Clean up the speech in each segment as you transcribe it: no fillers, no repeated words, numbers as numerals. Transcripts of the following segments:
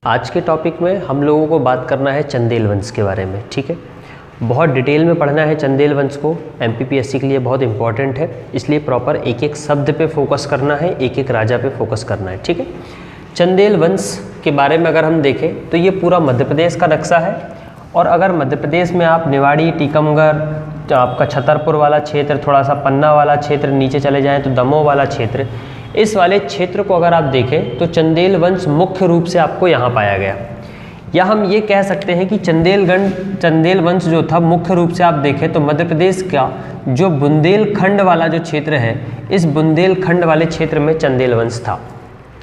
आज के टॉपिक में हम लोगों को बात करना है चंदेल वंश के बारे में। ठीक है, बहुत डिटेल में पढ़ना है चंदेल वंश को। एमपीपीएससी के लिए बहुत इंपॉर्टेंट है, इसलिए प्रॉपर एक एक शब्द पे फोकस करना है, एक एक राजा पे फोकस करना है। ठीक है, चंदेल वंश के बारे में अगर हम देखें तो ये पूरा मध्य प्रदेश का नक्शा है। और अगर मध्य प्रदेश में आप निवाड़ी, टीकमगढ़, तो आपका छतरपुर वाला क्षेत्र, थोड़ा सा पन्ना वाला क्षेत्र, नीचे चले जाएँ तो दमोह वाला क्षेत्र, इस वाले क्षेत्र को अगर आप देखें तो चंदेल वंश मुख्य रूप से आपको यहाँ पाया गया। या हम ये कह सकते हैं कि चंदेल वंश जो था मुख्य रूप से आप देखें तो मध्य प्रदेश का जो बुंदेलखंड वाला जो क्षेत्र है, इस बुंदेलखंड वाले क्षेत्र में चंदेल वंश था।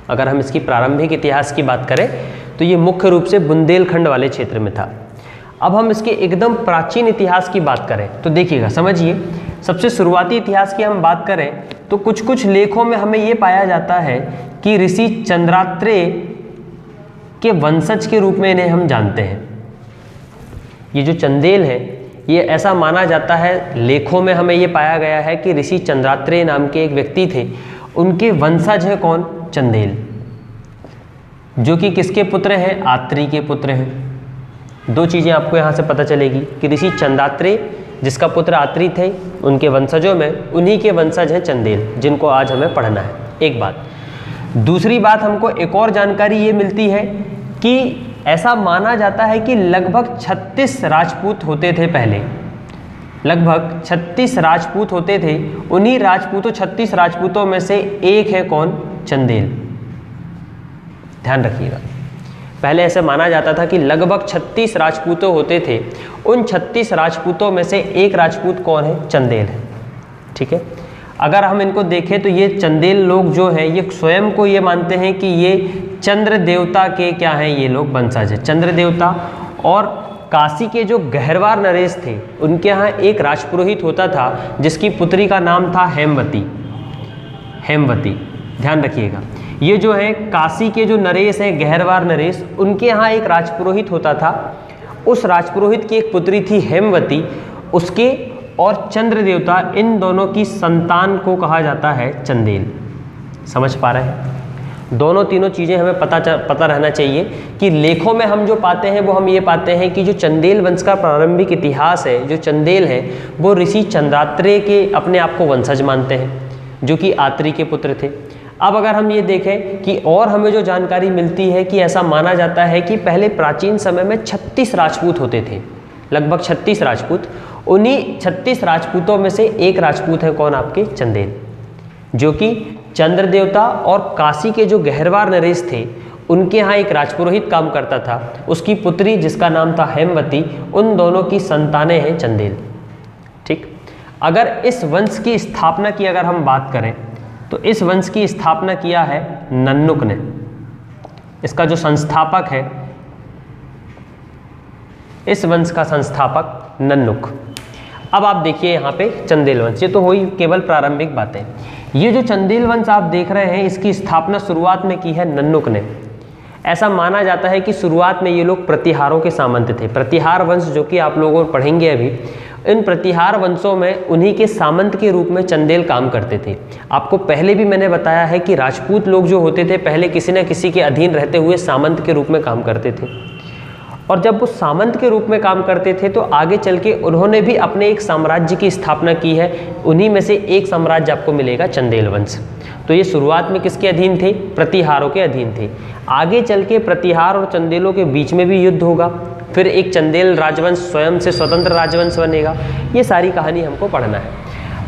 अगर हम इसकी प्रारंभिक इतिहास की बात करें तो ये मुख्य रूप से बुंदेलखंड वाले क्षेत्र में था। अब हम इसके एकदम प्राचीन इतिहास की बात करें तो देखिएगा, समझिए, सबसे शुरुआती इतिहास की हम बात करें तो कुछ कुछ लेखों में हमें ये पाया जाता है कि ऋषि चंद्रात्रेय के वंशज के रूप में इन्हें हम जानते हैं। ये जो चंदेल है, ये ऐसा माना जाता है, लेखों में हमें ये पाया गया है कि ऋषि चंद्रात्रेय नाम के एक व्यक्ति थे, उनके वंशज हैं कौन? चंदेल, जो कि किसके पुत्र हैं? आत्री के पुत्र हैं। दो चीज़ें आपको यहाँ से पता चलेगी कि ऋषि चंद्रात्रेय जिसका पुत्र आत्री थे, उनके वंशजों में उन्हीं के वंशज हैं चंदेल, जिनको आज हमें पढ़ना है। एक बात। दूसरी बात, हमको एक और जानकारी ये मिलती है कि ऐसा माना जाता है कि लगभग 36 राजपूत होते थे पहले, लगभग 36 राजपूत होते थे। उन्हीं राजपूतों 36 राजपूतों में से एक है कौन? चंदेल। ध्यान रखिएगा, पहले ऐसे माना जाता था कि लगभग 36 राजपूतों होते थे, उन 36 राजपूतों में से एक राजपूत कौन है? चंदेल है। ठीक है, अगर हम इनको देखें तो ये चंदेल लोग जो हैं, ये स्वयं को ये मानते हैं कि ये चंद्र देवता के क्या हैं, ये लोग वंशज हैं, चंद्र देवता। और काशी के जो गहरवार नरेश थे, उनके यहाँ एक राजपुरोहित होता था जिसकी पुत्री का नाम था हेमवती। हेमवती, ध्यान रखिएगा, ये जो है काशी के जो नरेश हैं, गहरवार नरेश, उनके यहाँ एक राजपुरोहित होता था। उस राजपुरोहित की एक पुत्री थी हेमवती, उसके और चंद्र देवता, इन दोनों की संतान को कहा जाता है चंदेल। समझ पा रहे हैं? दोनों तीनों चीज़ें हमें पता रहना चाहिए कि लेखों में हम जो पाते हैं वो हम ये पाते हैं कि जो चंदेल वंश का प्रारंभिक इतिहास है, जो चंदेल है, वो ऋषि चंद्रात्रेय के अपने आप को वंशज मानते हैं, जो कि आत्री के पुत्र थे। अब अगर हम ये देखें कि और हमें जो जानकारी मिलती है कि ऐसा माना जाता है कि पहले प्राचीन समय में 36 राजपूत होते थे, लगभग 36 राजपूत। उन्हीं 36 राजपूतों में से एक राजपूत है कौन? आपके चंदेल, जो कि चंद्र देवता और काशी के जो गहरवार नरेश थे, उनके यहाँ एक राजपुरोहित काम करता था, उसकी पुत्री जिसका नाम था हेमवती, उन दोनों की संतानें हैं चंदेल। ठीक, अगर इस वंश की स्थापना की अगर हम बात करें तो इस वंश की स्थापना किया है नन्नुक ने। इसका जो संस्थापक है, इस वंश का संस्थापक नन्नुक। अब आप देखिए यहाँ पे चंदेल वंश, ये तो हुई केवल प्रारंभिक बातें। ये जो चंदेल वंश आप देख रहे हैं, इसकी स्थापना शुरुआत में की है नन्नुक ने। ऐसा माना जाता है कि शुरुआत में ये लोग प्रतिहारों के सामंत थे। प्रतिहार वंश जो कि आप लोगों को पढ़ेंगे अभी, इन प्रतिहार वंशों में उन्हीं के सामंत के रूप में चंदेल काम करते थे। आपको पहले भी मैंने बताया है कि राजपूत लोग जो होते थे, पहले किसी न किसी के अधीन रहते हुए सामंत के रूप में काम करते थे। और जब वो सामंत के रूप में काम करते थे तो आगे चल के उन्होंने भी अपने एक साम्राज्य की स्थापना की है। उन्हीं में से एक साम्राज्य आपको मिलेगा चंदेल वंश। तो ये शुरुआत में किसके अधीन थे? प्रतिहारों के अधीन थे। आगे चल के प्रतिहार और चंदेलों के बीच में भी युद्ध होगा, फिर एक चंदेल राजवंश स्वयं से स्वतंत्र राजवंश बनेगा। ये सारी कहानी हमको पढ़ना है।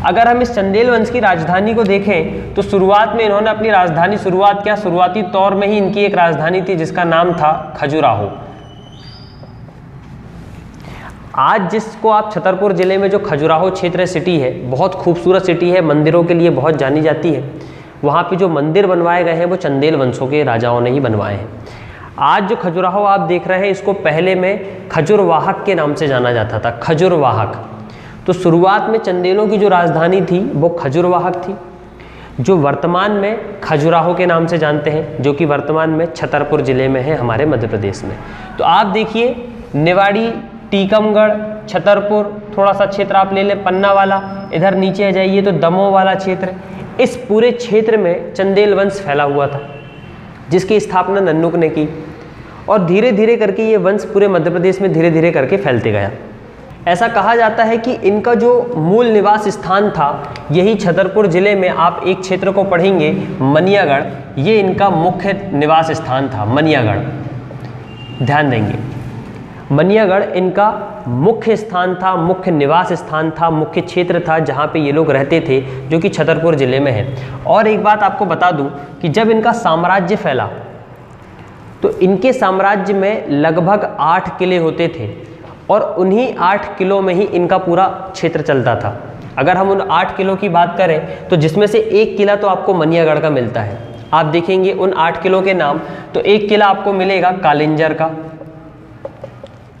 अगर हम इस चंदेल वंश की राजधानी को देखें तो शुरुआत में इन्होंने अपनी राजधानी शुरुआती तौर में ही इनकी एक राजधानी थी जिसका नाम था खजुराहो। आज जिसको आप छतरपुर जिले में जो खजुराहो क्षेत्र सिटी है, बहुत खूबसूरत सिटी है, मंदिरों के लिए बहुत जानी जाती है। वहाँ पे जो मंदिर बनवाए गए हैं वो चंदेल वंशों के राजाओं ने ही बनवाए हैं। आज जो खजुराहो आप देख रहे हैं, इसको पहले में खजुरवाहक के नाम से जाना जाता था, खजुरवाहक। तो शुरुआत में चंदेलों की जो राजधानी थी वो खजुरवाहक थी, जो वर्तमान में खजुराहो के नाम से जानते हैं, जो कि वर्तमान में छतरपुर जिले में है, हमारे मध्य प्रदेश में। तो आप देखिए, निवाड़ी, टीकमगढ़, छतरपुर, थोड़ा सा क्षेत्र आप ले लें पन्ना वाला, इधर नीचे आ जाइए तो दमोह वाला क्षेत्र, इस पूरे क्षेत्र में चंदेल वंश फैला हुआ था, जिसकी स्थापना नन्नुक ने की। और धीरे धीरे करके ये वंश पूरे मध्य प्रदेश में धीरे धीरे करके फैलते गया। ऐसा कहा जाता है कि इनका जो मूल निवास स्थान था यही छतरपुर जिले में, आप एक क्षेत्र को पढ़ेंगे मनियागढ़, ये इनका मुख्य निवास स्थान था। मनियागढ़ ध्यान देंगे, मनियागढ़ इनका मुख्य स्थान था, मुख्य निवास स्थान था, मुख्य क्षेत्र था जहाँ पे ये लोग रहते थे, जो कि छतरपुर जिले में है। और एक बात आपको बता दूं कि जब इनका साम्राज्य फैला तो इनके साम्राज्य में लगभग 8 किले होते थे और उन्हीं 8 किलों में ही इनका पूरा क्षेत्र चलता था। अगर हम उन 8 किलों की बात करें तो जिसमें से एक किला तो आपको मनियागढ़ का मिलता है। आप देखेंगे उन 8 किलों के नाम, तो एक किला आपको मिलेगा कालिंजर का,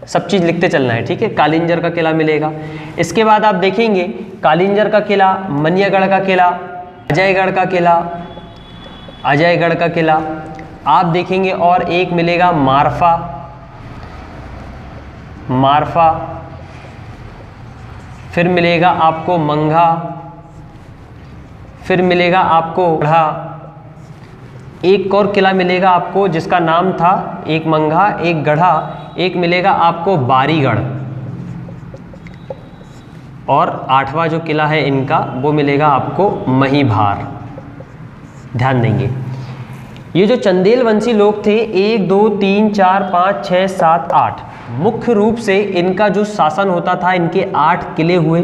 सब चीज़ लिखते चलना है, ठीक है। कालिंजर का किला मिलेगा। इसके बाद आप देखेंगे कालिंजर का किला, मनियागढ़ का किला, अजयगढ़ का किला, अजयगढ़ का किला आप देखेंगे, और एक मिलेगा मारफा, मारफा, फिर मिलेगा आपको मंगा, फिर मिलेगा आपको गढ़ा, एक और किला मिलेगा आपको जिसका नाम था एक मंगा, एक गढ़ा, एक मिलेगा आपको बारीगढ़, और 8वां जो किला है इनका वो मिलेगा आपको महीभार। ध्यान देंगे ये जो चंदेल वंशी लोग थे 1 2 3 4 5 6 7 8, मुख्य रूप से इनका जो शासन होता था, इनके 8 किले हुए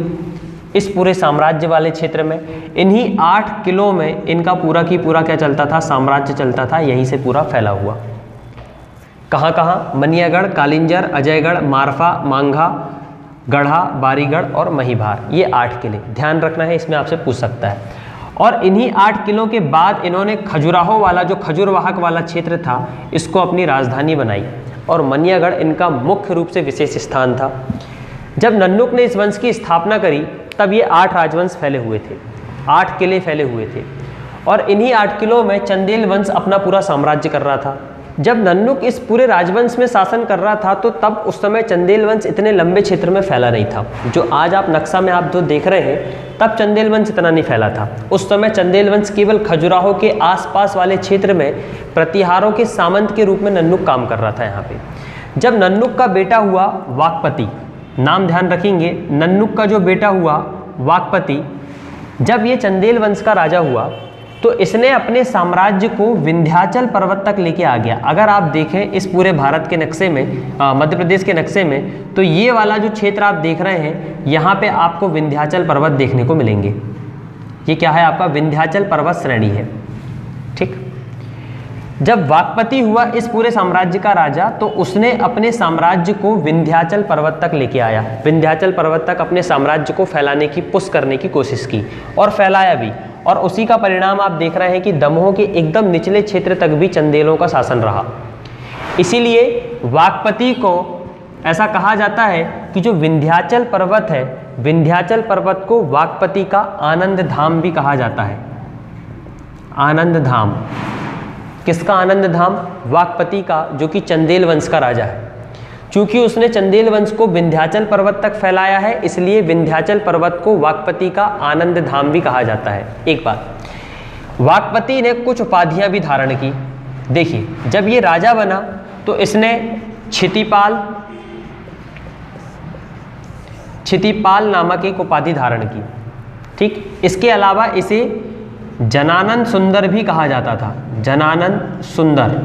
इस पूरे साम्राज्य वाले क्षेत्र में। इन्हीं 8 किलों में इनका पूरा की पूरा क्या चलता था, साम्राज्य चलता था, यहीं से पूरा फैला हुआ। कहाँ कहाँ, मनियागढ़, कालिंजर, अजयगढ़, मारफा, मांगा, गढ़ा, बारीगढ़ और महीभार, ये 8 किले ध्यान रखना है, इसमें आपसे पूछ सकता है। और इन्हीं 8 किलों के बाद इन्होंने खजुराहो वाला जो खजुरवाहक वाला क्षेत्र था इसको अपनी राजधानी बनाई, और मनियागढ़ इनका मुख्य रूप से विशेष स्थान था। जब नन्नुक ने इस वंश की स्थापना करी तब ये 8 राजवंश फैले हुए थे, 8 किले फैले हुए थे, और इन्हीं 8 किलों में चंदेल वंश अपना पूरा साम्राज्य कर रहा था। जब नन्नुक इस पूरे राजवंश में शासन कर रहा था तो तब उस समय चंदेल वंश इतने लंबे क्षेत्र में फैला नहीं था। जो आज आप नक्शा में आप जो देख रहे हैं तब चंदेल वंश इतना नहीं फैला था। उस समय चंदेल वंश केवल खजुराहो के आसपास वाले क्षेत्र में प्रतिहारों के सामंत के रूप में नन्नुक काम कर रहा था यहाँ पे। जब नन्नुक का बेटा हुआ वाकपति, नाम ध्यान रखेंगे, नन्नुक का जो बेटा हुआ वाकपति, जब ये चंदेल वंश का राजा हुआ तो इसने अपने साम्राज्य को विंध्याचल पर्वत तक लेके आ गया। अगर आप देखें इस पूरे भारत के नक्शे में, मध्य प्रदेश के नक्शे में, तो ये वाला जो क्षेत्र आप देख रहे हैं यहाँ पे आपको विंध्याचल पर्वत देखने को मिलेंगे। ये क्या है, आपका विंध्याचल पर्वत श्रेणी है, ठीक। जब वाकपति हुआ इस पूरे साम्राज्य का राजा तो उसने अपने साम्राज्य को विंध्याचल पर्वत तक लेके आया। विंध्याचल पर्वत तक अपने साम्राज्य को फैलाने की, पुश करने की कोशिश की और फैलाया भी, और उसी का परिणाम आप देख रहे हैं कि दमोह के एकदम निचले क्षेत्र तक भी चंदेलों का शासन रहा। इसीलिए वाकपति को ऐसा कहा जाता है कि जो विंध्याचल पर्वत है, विंध्याचल पर्वत को वाकपति का आनंद धाम भी कहा जाता है। आनंद धाम, किसका आनंद धाम? वाकपति का, जो कि चंदेल वंश का राजा है। चूंकि उसने चंदेल वंश को विंध्याचल पर्वत तक फैलाया है इसलिए विंध्याचल पर्वत को वाकपति का आनंद धाम भी कहा जाता है। एक बात, वाकपति ने कुछ उपाधियां भी धारण की। देखिए, जब ये राजा बना तो इसने क्षितिपाल नामक एक उपाधि धारण की, ठीक। इसके अलावा इसे जनानंद सुंदर भी कहा जाता था, जनानंद सुंदर।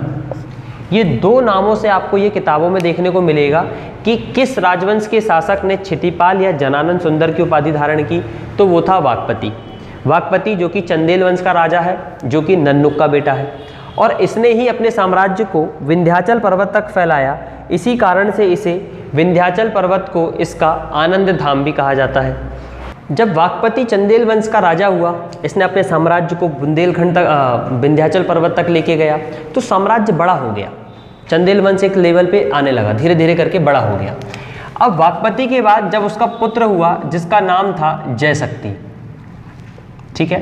ये 2 नामों से आपको ये किताबों में देखने को मिलेगा कि किस राजवंश के शासक ने क्षितिपाल या जनानंद सुंदर की उपाधि धारण की, तो वो था वाकपति। वाकपति जो कि चंदेल वंश का राजा है, जो कि नन्नुक का बेटा है, और इसने ही अपने साम्राज्य को विंध्याचल पर्वत तक फैलाया। इसी कारण से इसे विंध्याचल पर्वत को इसका आनंद धाम भी कहा जाता है। जब वाकपति चंदेल वंश का राजा हुआ, इसने अपने साम्राज्य को बुंदेलखंड तक, विंध्याचल पर्वत तक लेके गया, तो साम्राज्य बड़ा हो गया। चंदेल वंश एक लेवल पे आने लगा, धीरे धीरे करके बड़ा हो गया। अब वाकपति के बाद जब उसका पुत्र हुआ जिसका नाम था जयशक्ति, ठीक है,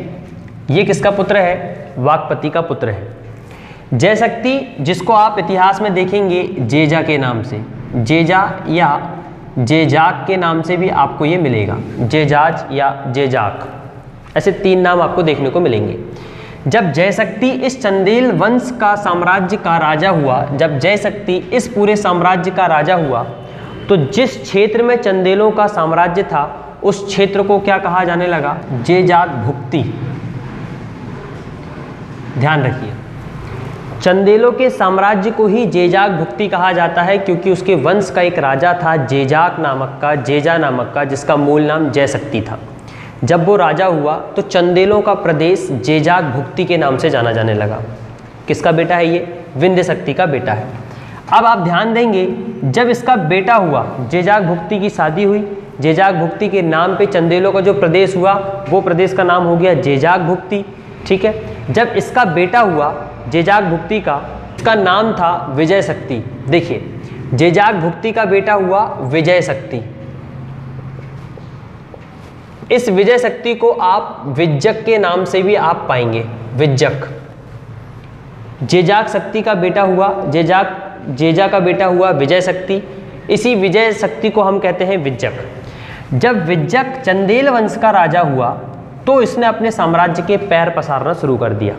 ये किसका पुत्र है? वाकपति का पुत्र है। जयशक्ति, जिसको आप इतिहास में देखेंगे जेजा के नाम से, जेजा या जेजाक के नाम से भी आपको ये मिलेगा, जेजाज या जेजाक, ऐसे 3 नाम आपको देखने को मिलेंगे। जब जयशक्ति इस चंदेल वंश का साम्राज्य का राजा हुआ, जब जयशक्ति इस पूरे साम्राज्य का राजा हुआ, तो जिस क्षेत्र में चंदेलों का साम्राज्य था उस क्षेत्र को क्या कहा जाने लगा? जेजाग भुक्ति। ध्यान रखिए, चंदेलों के साम्राज्य को ही जेजाग भुक्ति कहा जाता है, क्योंकि उसके वंश का एक राजा था जेजाक नामक का, जेजा नामक का, जिसका मूल नाम जयशक्ति था। जब वो राजा हुआ तो चंदेलों का प्रदेश जेजाग भुक्ति के नाम से जाना जाने लगा। किसका बेटा है ये? विंध्य शक्ति का बेटा है। अब आप ध्यान देंगे, जब इसका बेटा हुआ, जेजाग भुक्ति की शादी हुई, जेजाग भुक्ति के नाम पे चंदेलों का जो प्रदेश हुआ वो प्रदेश का नाम हो गया जेजाग भुक्ति। ठीक है, जब इसका बेटा हुआ जेजाग भुक्ति का, इसका नाम था विजय शक्ति। देखिए, जेजाग भुक्ति का बेटा हुआ विजय शक्ति। इस विजय शक्ति को आप विज्जक के नाम से भी आप पाएंगे, विज्जक। जेजाग शक्ति का बेटा हुआ जेजा का बेटा हुआ विजय शक्ति। इसी विजय शक्ति को हम कहते हैं विज्जक। जब विज्जक चंदेल वंश का राजा हुआ तो इसने अपने साम्राज्य के पैर पसारना शुरू कर दिया।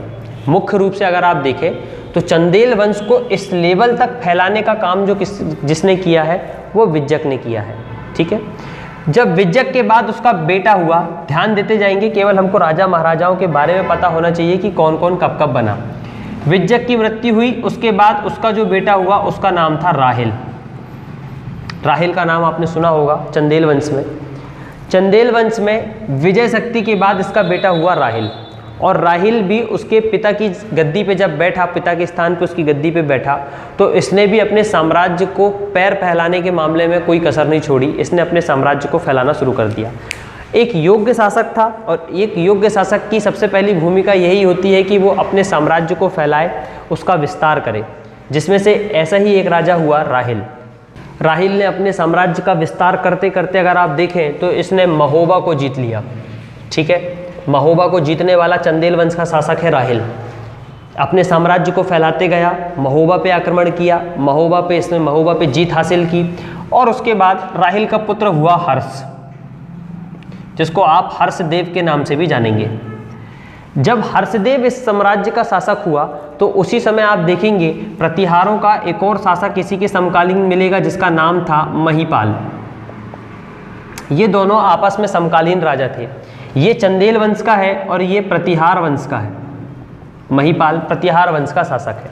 मुख्य रूप से अगर आप देखें तो चंदेल वंश को इस लेवल तक फैलाने का काम जिसने किया है वो विज्जक ने किया है। ठीक है, जब विज्जक के बाद उसका बेटा हुआ, ध्यान देते जाएंगे, केवल हमको राजा महाराजाओं के बारे में पता होना चाहिए कि कौन कौन कब कब बना। विज्जक की मृत्यु हुई, उसके बाद उसका जो बेटा हुआ उसका नाम था राहिल। राहिल का नाम आपने सुना होगा चंदेल वंश में। चंदेल वंश में विजय शक्ति के बाद इसका बेटा हुआ राहिल, और राहिल भी उसके पिता की गद्दी पे जब बैठा, पिता के स्थान पे उसकी गद्दी पे बैठा, तो इसने भी अपने साम्राज्य को पैर फैलाने के मामले में कोई कसर नहीं छोड़ी। इसने अपने साम्राज्य को फैलाना शुरू कर दिया। एक योग्य शासक था, और एक योग्य शासक की सबसे पहली भूमिका यही होती है कि वो अपने साम्राज्य को फैलाए, उसका विस्तार करे, जिसमें से ऐसा ही एक राजा हुआ राहिल। राहिल ने अपने साम्राज्य का विस्तार करते करते अगर आप देखें तो इसने महोबा को जीत लिया। ठीक है, महोबा को जीतने वाला चंदेल वंश का शासक है राहिल। अपने साम्राज्य को फैलाते गया, महोबा पे आक्रमण किया, इसने महोबा पे जीत हासिल की, और उसके बाद राहिल का पुत्र हुआ हर्ष, जिसको आप हर्षदेव के नाम से भी जानेंगे। जब हर्षदेव इस साम्राज्य का शासक हुआ तो उसी समय आप देखेंगे प्रतिहारों का एक और शासक इसी के समकालीन मिलेगा, जिसका नाम था महिपाल। ये दोनों आपस में समकालीन राजा थे। ये चंदेल वंश का है और ये प्रतिहार वंश का है। महिपाल प्रतिहार वंश का शासक है।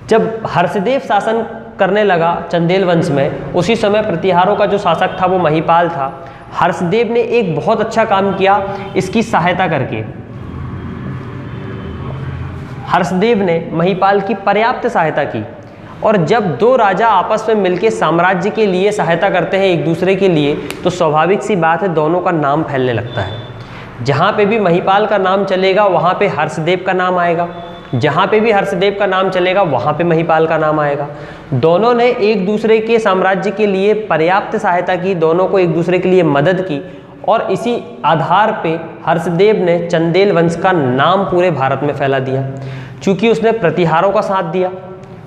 जब हर्षदेव शासन करने लगा चंदेल वंश में, उसी समय प्रतिहारों का जो शासक था वो महिपाल था। हर्षदेव ने एक बहुत अच्छा काम किया इसकी सहायता करके। हर्षदेव ने महिपाल की पर्याप्त सहायता की, और जब दो राजा आपस में मिलकर साम्राज्य के लिए सहायता करते हैं एक दूसरे के लिए, तो स्वाभाविक सी बात है दोनों का नाम फैलने लगता है। जहाँ पे भी महिपाल का नाम चलेगा वहाँ पे हर्षदेव का नाम आएगा, जहाँ पे भी हर्षदेव का नाम चलेगा वहाँ पे महिपाल का नाम आएगा। दोनों ने एक दूसरे के साम्राज्य के लिए पर्याप्त सहायता की, दोनों को एक दूसरे के लिए मदद की, और इसी आधार पे हर्षदेव ने चंदेल वंश का नाम पूरे भारत में फैला दिया। चूँकि उसने प्रतिहारों का साथ दिया,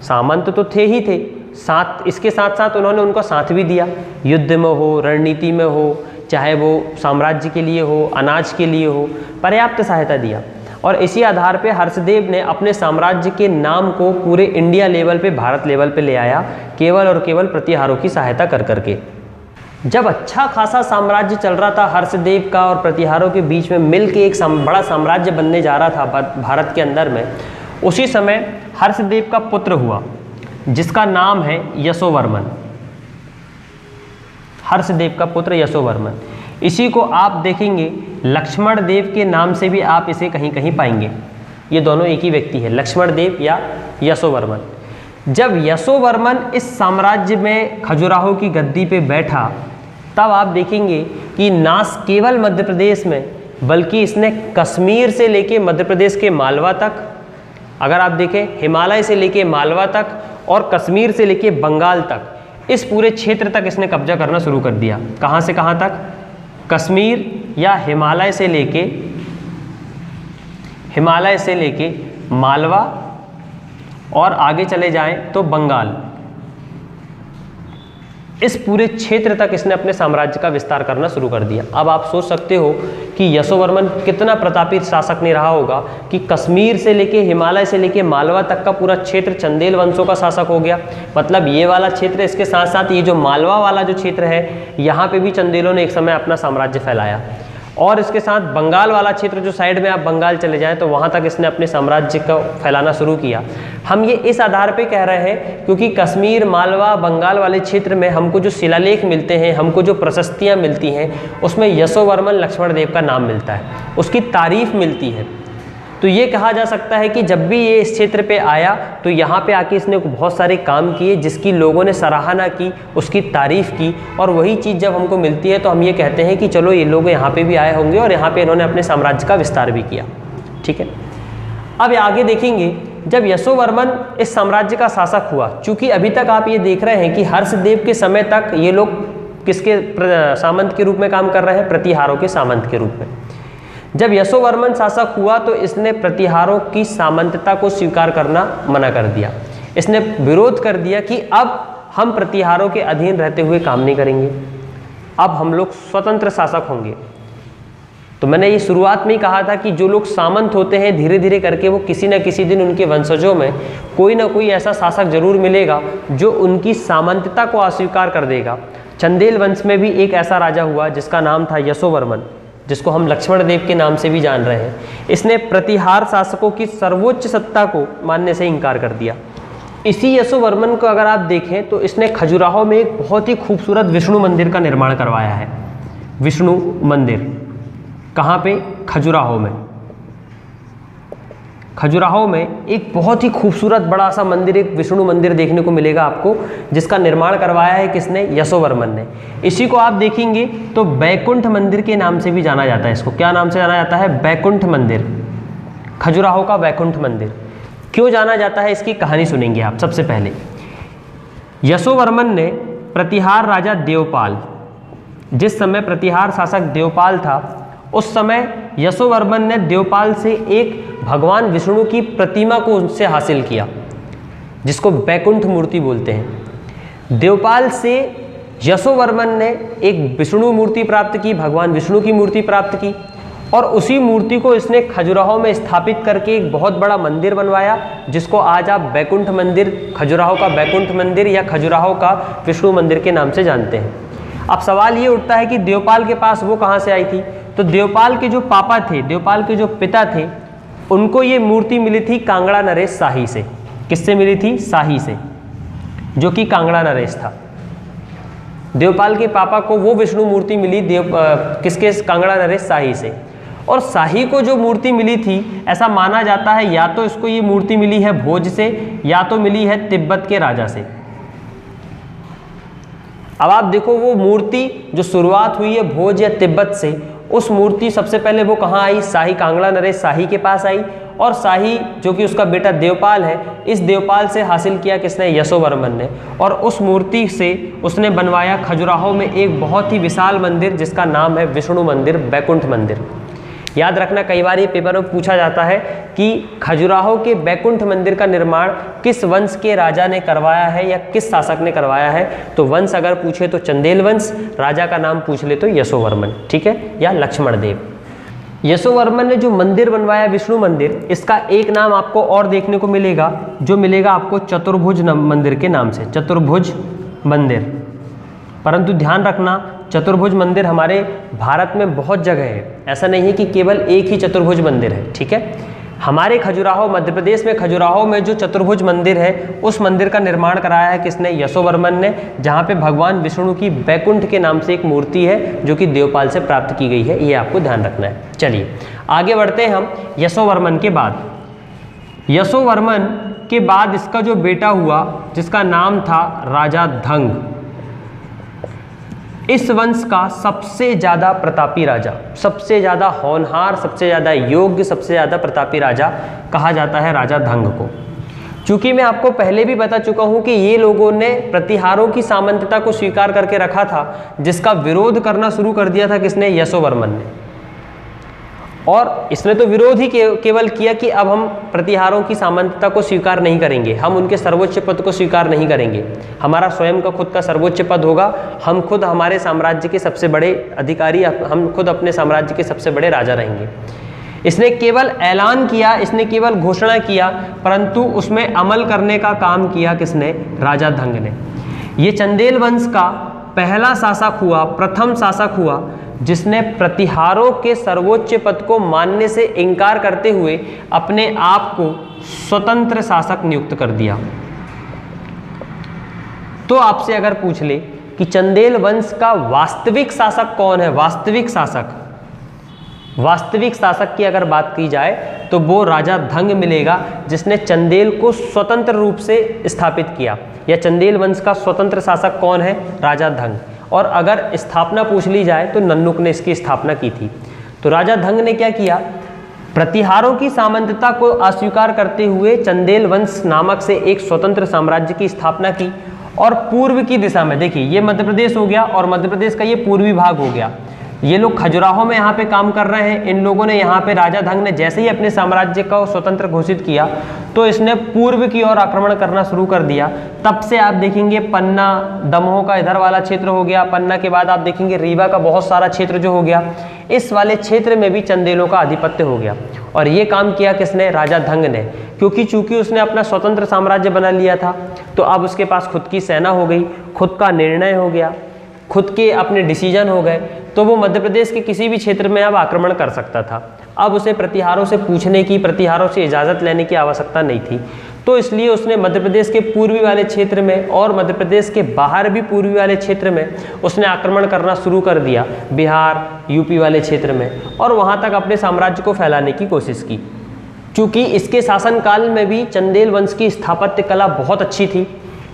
सामंत तो थे ही थे, साथ इसके साथ साथ उन्होंने उनका साथ भी दिया, युद्ध में हो, रणनीति में हो, चाहे वो साम्राज्य के लिए हो, अनाज के लिए हो, पर्याप्त सहायता दिया। और इसी आधार पे हर्षदेव ने अपने साम्राज्य के नाम को पूरे इंडिया लेवल पे, भारत लेवल पे ले आया, केवल और केवल प्रतिहारों की सहायता कर करके। जब अच्छा खासा साम्राज्य चल रहा था हर्षदेव का और प्रतिहारों के बीच में मिल के एक बड़ा साम्राज्य बनने जा रहा था भारत के अंदर में, उसी समय हर्षदेव का पुत्र हुआ जिसका नाम है यशोवर्मन। हर्षदेव का पुत्र यशोवर्मन, इसी को आप देखेंगे लक्ष्मण देव के नाम से भी आप इसे कहीं कहीं पाएंगे। ये दोनों एक ही व्यक्ति है, लक्ष्मण देव या यशोवर्मन। जब यशोवर्मन इस साम्राज्य में खजुराहो की गद्दी पे बैठा, तब आप देखेंगे कि ना केवल मध्य प्रदेश में, बल्कि इसने कश्मीर से लेके मध्य प्रदेश के मालवा तक, अगर आप देखें हिमालय से लेके मालवा तक और कश्मीर से लेके बंगाल तक, इस पूरे क्षेत्र तक इसने कब्जा करना शुरू कर दिया। कहाँ से कहाँ तक? कश्मीर या हिमालय से लेके मालवा, और आगे चले जाएं तो बंगाल। इस पूरे क्षेत्र तक इसने अपने साम्राज्य का विस्तार करना शुरू कर दिया। अब आप सोच सकते हो कि यशोवर्मन कितना प्रतापी शासक नहीं रहा होगा कि कश्मीर से लेके हिमालय से लेके मालवा तक का पूरा क्षेत्र चंदेल वंशों का शासक हो गया। मतलब ये वाला क्षेत्र, इसके साथ साथ ये जो मालवा वाला जो क्षेत्र है, यहाँ पे भी चंदेलों ने एक समय अपना साम्राज्य फैलाया। और इसके साथ बंगाल वाला क्षेत्र, जो साइड में आप बंगाल चले जाएं तो वहाँ तक इसने अपने साम्राज्य को फैलाना शुरू किया। हम ये इस आधार पे कह रहे हैं क्योंकि कश्मीर, मालवा, बंगाल वाले क्षेत्र में हमको जो शिलालेख मिलते हैं, हमको जो प्रशस्तियाँ मिलती हैं, उसमें यशोवर्मन लक्ष्मण देव का नाम मिलता है, उसकी तारीफ मिलती है। तो ये कहा जा सकता है कि जब भी ये इस क्षेत्र पे आया तो यहाँ पे आके इसने बहुत सारे काम किए जिसकी लोगों ने सराहना की, उसकी तारीफ़ की। और वही चीज़ जब हमको मिलती है तो हम ये कहते हैं कि चलो ये लोग यहाँ पे भी आए होंगे और यहाँ पे इन्होंने अपने साम्राज्य का विस्तार भी किया। ठीक है, अब आगे देखेंगे जब यशोवर्मन इस साम्राज्य का शासक हुआ, चूँकि अभी तक आप ये देख रहे हैं कि हर्षदेव के समय तक ये लोग किसके सामंत के रूप में काम कर रहे हैं, प्रतिहारों के सामंत के रूप में। जब यशोवर्मन शासक हुआ तो इसने प्रतिहारों की सामंतता को स्वीकार करना मना कर दिया। इसने विरोध कर दिया कि अब हम प्रतिहारों के अधीन रहते हुए काम नहीं करेंगे, अब हम लोग स्वतंत्र शासक होंगे। तो मैंने ये शुरुआत में ही कहा था कि जो लोग सामंत होते हैं धीरे धीरे करके वो किसी न किसी दिन उनके वंशजों में कोई ना कोई ऐसा शासक जरूर मिलेगा जो उनकी सामंतता को अस्वीकार कर देगा। चंदेल वंश में भी एक ऐसा राजा हुआ जिसका नाम था यशोवर्मन, जिसको हम लक्ष्मण देव के नाम से भी जान रहे हैं। इसने प्रतिहार शासकों की सर्वोच्च सत्ता को मानने से इनकार कर दिया। इसी यशोवर्मन को अगर आप देखें तो इसने खजुराहो में एक बहुत ही खूबसूरत विष्णु मंदिर का निर्माण करवाया है। विष्णु मंदिर कहाँ पे? खजुराहो में। खजुराहो में एक बहुत ही खूबसूरत बड़ा सा मंदिर, एक विष्णु मंदिर देखने को मिलेगा आपको, जिसका निर्माण करवाया है किसने? यशोवर्मन ने। इसी को आप देखेंगे तो बैकुंठ मंदिर के नाम से भी जाना जाता है। इसको क्या नाम से जाना जाता है? बैकुंठ मंदिर। खजुराहो का बैकुंठ मंदिर क्यों जाना जाता है, इसकी कहानी सुनेंगे आप। सबसे पहले यशोवर्मन ने प्रतिहार राजा देवपाल, जिस समय प्रतिहार शासक देवपाल था उस समय यशोवर्मन ने देवपाल से एक भगवान विष्णु की प्रतिमा को उनसे हासिल किया, जिसको बैकुंठ मूर्ति बोलते हैं। देवपाल से यशोवर्मन ने एक विष्णु मूर्ति प्राप्त की, भगवान विष्णु की मूर्ति प्राप्त की, और उसी मूर्ति को इसने खजुराहो में स्थापित करके एक बहुत बड़ा मंदिर बनवाया, जिसको आज आप बैकुंठ मंदिर, खजुराहो का बैकुंठ मंदिर या खजुराहो का विष्णु मंदिर के नाम से जानते हैं। अब सवाल ये उठता है कि देवपाल के पास वो कहाँ से आई थी? तो देवपाल के जो पापा थे, देवपाल के जो पिता थे, उनको ये मूर्ति मिली थी कांगड़ा नरेश शाही से। किससे मिली थी? शाही से, जो कि कांगड़ा नरेश था। देवपाल के पापा को वो विष्णु मूर्ति मिली किसके? कांगड़ा नरेश शाही से। और शाही को जो मूर्ति मिली थी, ऐसा माना जाता है या तो इसको ये मूर्ति मिली है भोज से या तो मिली है तिब्बत के राजा से। अब आप देखो वो मूर्ति जो शुरुआत हुई है भोज या तिब्बत से, उस मूर्ति सबसे पहले वो कहाँ आई? शाही, कांगड़ा नरेश शाही के पास आई। और शाही जो कि उसका बेटा देवपाल है, इस देवपाल से हासिल किया किसने? यशोवर्मन ने। और उस मूर्ति से उसने बनवाया खजुराहो में एक बहुत ही विशाल मंदिर, जिसका नाम है विष्णु मंदिर, बैकुंठ मंदिर। याद रखना, कई बार ये पेपर में पूछा जाता है कि खजुराहो के बैकुंठ मंदिर का निर्माण किस वंश के राजा ने करवाया है या किस शासक ने करवाया है। तो वंश अगर पूछे तो चंदेल वंश, राजा का नाम पूछ ले तो यशोवर्मन, ठीक है, या लक्ष्मण देव। यशोवर्मन ने जो मंदिर बनवाया विष्णु मंदिर, इसका एक नाम आपको और देखने को मिलेगा, जो मिलेगा आपको चतुर्भुज मंदिर के नाम से, चतुर्भुज मंदिर। परंतु ध्यान रखना, चतुर्भुज मंदिर हमारे भारत में बहुत जगह है, ऐसा नहीं है कि केवल एक ही चतुर्भुज मंदिर है, ठीक है। हमारे खजुराहो, मध्य प्रदेश में खजुराहो में जो चतुर्भुज मंदिर है, उस मंदिर का निर्माण कराया है किसने? यशोवर्मन ने, जहाँ पे भगवान विष्णु की बैकुंठ के नाम से एक मूर्ति है जो कि देवपाल से प्राप्त की गई है, ये आपको ध्यान रखना है। चलिए आगे बढ़ते हैं हम यशोवर्मन के बाद। यशोवर्मन के बाद इसका जो बेटा हुआ, जिसका नाम था राजा धंग, इस वंश का सबसे ज़्यादा प्रतापी राजा, सबसे ज़्यादा होनहार, सबसे ज़्यादा योग्य, सबसे ज़्यादा प्रतापी राजा कहा जाता है राजा धंग को। चूँकि मैं आपको पहले भी बता चुका हूँ कि ये लोगों ने प्रतिहारों की सामंतता को स्वीकार करके रखा था, जिसका विरोध करना शुरू कर दिया था किसने? यशोवर्मन ने। और इसने तो विरोध ही केवल किया कि अब हम प्रतिहारों की सामंतता को स्वीकार नहीं करेंगे, हम उनके सर्वोच्च पद को स्वीकार नहीं करेंगे, हमारा स्वयं का खुद का सर्वोच्च पद होगा, हम खुद हमारे साम्राज्य के सबसे बड़े अधिकारी, हम खुद अपने साम्राज्य के सबसे बड़े राजा रहेंगे। इसने केवल ऐलान किया, इसने केवल घोषणा किया, परंतु उसमें अमल करने का काम किया किसने? राजा धंग ने। ये चंदेल वंश का पहला शासक हुआ, प्रथम शासक हुआ जिसने प्रतिहारों के सर्वोच्च पद को मानने से इनकार करते हुए अपने आप को स्वतंत्र शासक नियुक्त कर दिया। तो आपसे अगर पूछ ले कि चंदेल वंश का वास्तविक शासक कौन है, वास्तविक शासक की अगर बात की जाए तो वो राजा धंग मिलेगा, जिसने चंदेल को स्वतंत्र रूप से स्थापित किया। या चंदेल वंश का स्वतंत्र शासक कौन है? राजा धंग। और अगर स्थापना पूछ ली जाए तो नन्नुक ने इसकी स्थापना की थी। तो राजा धंग ने क्या किया? प्रतिहारों की सामंतता को अस्वीकार करते हुए चंदेल वंश नामक से एक स्वतंत्र साम्राज्य की स्थापना की। और पूर्व की दिशा में देखिए, ये मध्य प्रदेश हो गया और मध्य प्रदेश का ये पूर्वी भाग हो गया। ये लोग खजुराहो में यहाँ पे काम कर रहे हैं। इन लोगों ने यहाँ पे राजा धंग ने जैसे ही अपने साम्राज्य का स्वतंत्र घोषित किया तो इसने पूर्व की ओर आक्रमण करना शुरू कर दिया। तब से आप देखेंगे पन्ना, दमोह का इधर वाला क्षेत्र हो गया, पन्ना के बाद आप देखेंगे रीवा का बहुत सारा क्षेत्र जो हो गया, इस वाले क्षेत्र में भी चंदेलों का आधिपत्य हो गया। और ये काम किया किसने? राजा धंग ने। क्योंकि चूंकि उसने अपना स्वतंत्र साम्राज्य बना लिया था तो अब उसके पास खुद की सेना हो गई, खुद का निर्णय हो गया, खुद के अपने डिसीजन हो गए, तो वो मध्य प्रदेश के किसी भी क्षेत्र में अब आक्रमण कर सकता था। अब उसे प्रतिहारों से पूछने की, प्रतिहारों से इजाज़त लेने की आवश्यकता नहीं थी। तो इसलिए उसने मध्य प्रदेश के पूर्वी वाले क्षेत्र में और मध्य प्रदेश के बाहर भी पूर्वी वाले क्षेत्र में उसने आक्रमण करना शुरू कर दिया, बिहार, यूपी वाले क्षेत्र में, और वहाँ तक अपने साम्राज्य को फैलाने की कोशिश की। चूँकि इसके शासनकाल में भी चंदेल वंश की स्थापत्य कला बहुत अच्छी थी,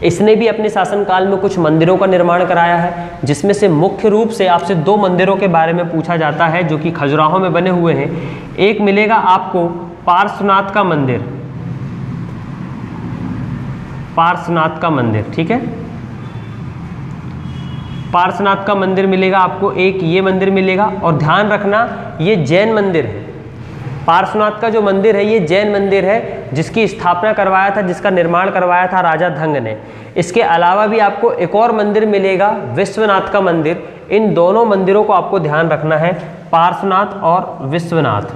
इसने भी अपने शासनकाल में कुछ मंदिरों का निर्माण कराया है, जिसमें से मुख्य रूप से आपसे 2 मंदिरों के बारे में पूछा जाता है जो कि खजुराहो में बने हुए हैं। एक मिलेगा आपको पार्श्वनाथ का मंदिर, पार्श्वनाथ का मंदिर, ठीक है, पार्श्वनाथ का मंदिर मिलेगा आपको, एक ये मंदिर मिलेगा। और ध्यान रखना ये जैन मंदिर है। पार्श्वनाथ का जो मंदिर है ये जैन मंदिर है, जिसकी स्थापना करवाया था, जिसका निर्माण करवाया था राजा धंग ने। इसके अलावा भी आपको एक और मंदिर मिलेगा, विश्वनाथ का मंदिर। इन दोनों मंदिरों को आपको ध्यान रखना है, पार्श्वनाथ और विश्वनाथ,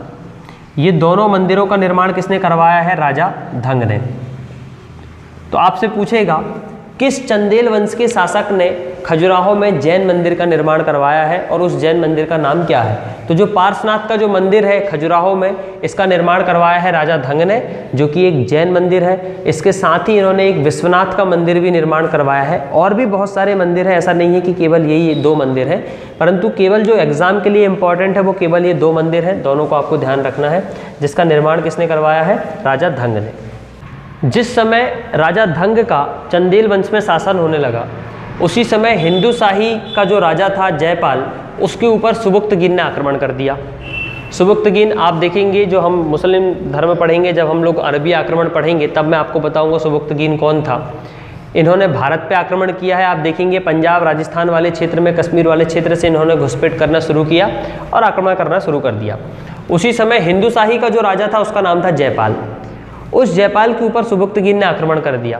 ये दोनों मंदिरों का निर्माण किसने करवाया है? राजा धंग ने। तो आपसे पूछेगा किस चंदेल वंश के शासक ने खजुराहो में जैन मंदिर का निर्माण करवाया है और उस जैन मंदिर का नाम क्या है? तो जो पार्श्वनाथ का जो मंदिर है खजुराहो में, इसका निर्माण करवाया है राजा धंग ने, जो कि एक जैन मंदिर है। इसके साथ ही इन्होंने एक विश्वनाथ का मंदिर भी निर्माण करवाया है। और भी बहुत सारे मंदिर हैं, ऐसा नहीं है कि केवल यही 2 मंदिर हैं, परंतु केवल जो एग्जाम के लिए इंपॉर्टेंट है वो केवल ये 2 मंदिर हैं। दोनों को आपको ध्यान रखना है, जिसका निर्माण किसने करवाया है? राजा धंग ने। जिस समय राजा धंग का चंदेल वंश में शासन होने लगा, उसी समय हिंदू शाही का जो राजा था जयपाल, उसके ऊपर सुबुक्तगीन ने आक्रमण कर दिया। सुबुक्तगीन आप देखेंगे, जो हम मुस्लिम धर्म पढ़ेंगे, जब हम लोग अरबी आक्रमण पढ़ेंगे तब मैं आपको बताऊंगा सुबुक्तगीन कौन था। इन्होंने भारत पे आक्रमण किया है। आप देखेंगे पंजाब, राजस्थान वाले क्षेत्र में, कश्मीर वाले क्षेत्र से इन्होंने घुसपैठ करना शुरू किया और आक्रमण करना शुरू कर दिया। उसी समय हिंदू शाही का जो राजा था उसका नाम था जयपाल। उस जयपाल के ऊपर सुबुक्तगीन ने आक्रमण कर दिया।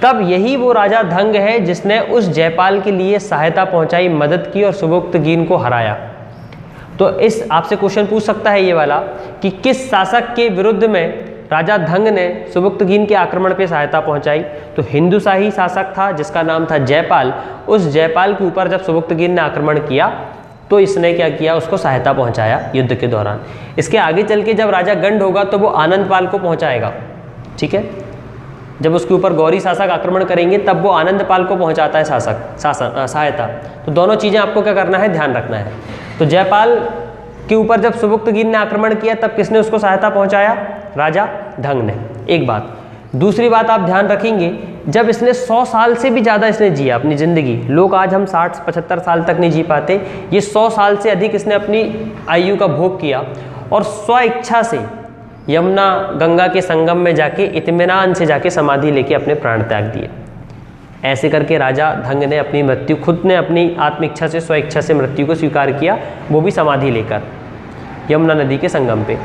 तब यही वो राजा धंग है जिसने उस जयपाल के लिए सहायता पहुंचाई, मदद की और सुबुक्तगीन को हराया। तो इस आपसे क्वेश्चन पूछ सकता है ये वाला कि किस शासक के विरुद्ध में राजा धंग ने सुबुक्तगीन के आक्रमण पे सहायता पहुंचाई? तो हिंदू शाही शासक था जिसका नाम था जयपाल। उस जयपाल के ऊपर जब सुबुक्तगीन ने आक्रमण किया तो इसने क्या किया? उसको सहायता पहुंचाया युद्ध के दौरान। इसके आगे चल के जब राजा गंड होगा तो वो आनंदपाल को पहुंचाएगा, ठीक है। जब उसके ऊपर गौरी शासक आक्रमण करेंगे तब वो आनंदपाल को पहुंचाता है सहायता। तो दोनों चीज़ें आपको क्या करना है? ध्यान रखना है। तो जयपाल के ऊपर जब सुबुक्तगीन ने आक्रमण किया तब किसने उसको सहायता पहुंचाया? राजा धंग ने। एक बात। दूसरी बात आप ध्यान रखेंगे, जब इसने 100 साल से भी ज़्यादा इसने जिया अपनी ज़िंदगी, लोग आज हम 60-75 साल तक नहीं जी पाते, ये 100 साल से अधिक इसने अपनी आयु का भोग किया और स्व इच्छा से यमुना गंगा के संगम में जाके इत्मीनान से जाके समाधि लेके अपने प्राण त्याग दिए। ऐसे करके राजा धंग ने अपनी मृत्यु, खुद ने अपनी आत्म इच्छा से, स्व इच्छा से मृत्यु को स्वीकार किया, वो भी समाधि लेकर। यमुना नदी के संगम पे।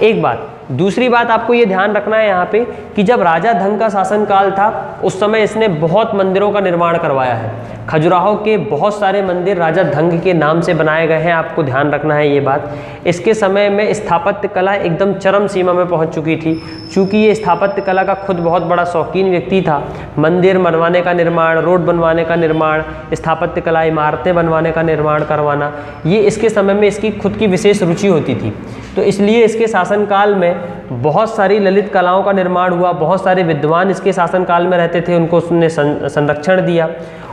एक बात। दूसरी बात आपको ये ध्यान रखना है यहाँ पे कि जब राजा धंग का शासनकाल था उस समय इसने बहुत मंदिरों का निर्माण करवाया है। खजुराहो के बहुत सारे मंदिर राजा धंग के नाम से बनाए गए हैं, आपको ध्यान रखना है ये बात। इसके समय में स्थापत्य कला एकदम चरम सीमा में पहुंच चुकी थी। चूँकि ये स्थापत्य कला का खुद बहुत बड़ा शौकीन व्यक्ति था, मंदिर बनवाने का निर्माण, रोड बनवाने का निर्माण, स्थापत्य कला, इमारतें बनवाने का निर्माण करवाना, ये इसके समय में इसकी खुद की विशेष रुचि होती थी। तो इसलिए इसके शासनकाल में बहुत सारी ललित कलाओं का निर्माण हुआ, बहुत सारे विद्वान इसके शासनकाल में रहते थे, उनको उसने संरक्षण दिया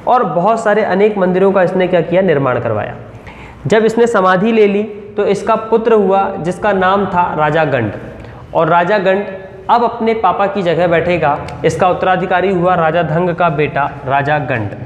और बहुत सारे अनेक मंदिरों का इसने क्या किया, निर्माण करवाया। जब इसने समाधि ले ली तो इसका पुत्र हुआ जिसका नाम था राजा गंड, और राजा गंड अब अपने पापा की जगह बैठेगा। इसका उत्तराधिकारी हुआ राजा धंग का बेटा राजा गंड।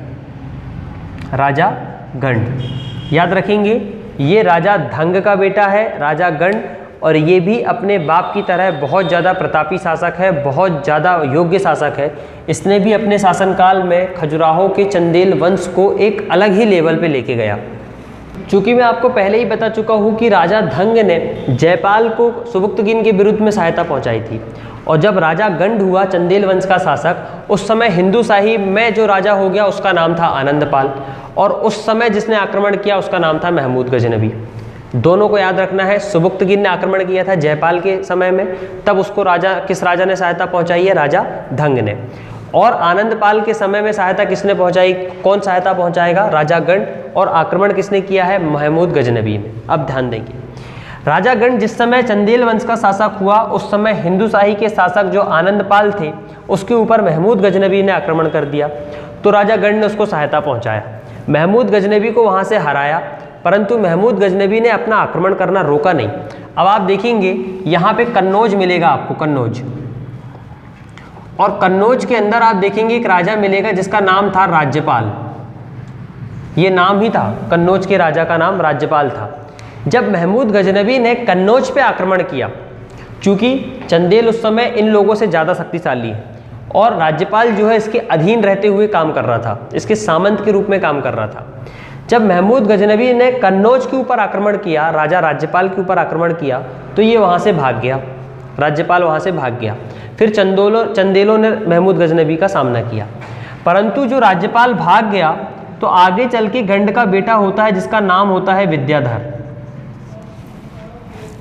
राजा गंड याद रखेंगे, ये राजा धंग का बेटा है राजा गंड, और ये भी अपने बाप की तरह बहुत ज़्यादा प्रतापी शासक है, बहुत ज़्यादा योग्य शासक है। इसने भी अपने शासनकाल में खजुराहो के चंदेल वंश को एक अलग ही लेवल पे लेके गया। चूँकि मैं आपको पहले ही बता चुका हूँ कि राजा धंग ने जयपाल को सुबुक्तगिन के विरुद्ध में सहायता पहुँचाई थी, और जब राजा गंड हुआ चंदेल वंश का शासक, उस समय हिंदू शाही में जो राजा हो गया उसका नाम था आनंदपाल, और उस समय जिसने आक्रमण किया उसका नाम था महमूद गजनबी। दोनों को याद रखना है। सुबुक्तगिन ने आक्रमण किया था जयपाल के समय में, तब उसको किस राजा ने सहायता पहुंचाई है, राजा धंग ने। और आनंदपाल के समय में सहायता किसने पहुंचाई, कौन सहायता पहुंचाएगा, राजा गंड, और आक्रमण किसने किया है, महमूद गजनबी ने। अब ध्यान देंगे, राजा गंड जिस समय चंदेल वंश का शासक हुआ उस समय हिंदू शाही के शासक जो आनंदपाल थे उसके ऊपर महमूद गजनबी ने आक्रमण कर दिया, तो राजा गंड ने उसको सहायता पहुंचाया, महमूद गजनबी को वहां से हराया, परंतु महमूद गजनबी ने अपना आक्रमण करना रोका नहीं। अब आप देखेंगे यहाँ पे कन्नौज मिलेगा आपको, कन्नौज, और कन्नौज के अंदर आप देखेंगे एक राजा मिलेगा जिसका नाम था राज्यपाल। ये नाम ही था, कन्नौज के राजा का नाम राज्यपाल था। जब महमूद गजनबी ने कन्नौज पे आक्रमण किया, चूँकि चंदेल उस समय इन लोगों से ज़्यादा शक्तिशाली है और राज्यपाल जो है इसके अधीन रहते हुए काम कर रहा था, इसके सामंत के रूप में काम कर रहा था। जब महमूद गजनबी ने कन्नौज के ऊपर आक्रमण किया, राजा राज्यपाल के ऊपर आक्रमण किया, तो ये वहाँ से भाग गया, राज्यपाल वहाँ से भाग गया। फिर चंदेलों ने महमूद गजनबी का सामना किया, परंतु जो राज्यपाल भाग गया तो आगे चल के गंड का बेटा होता है जिसका नाम होता है विद्याधर।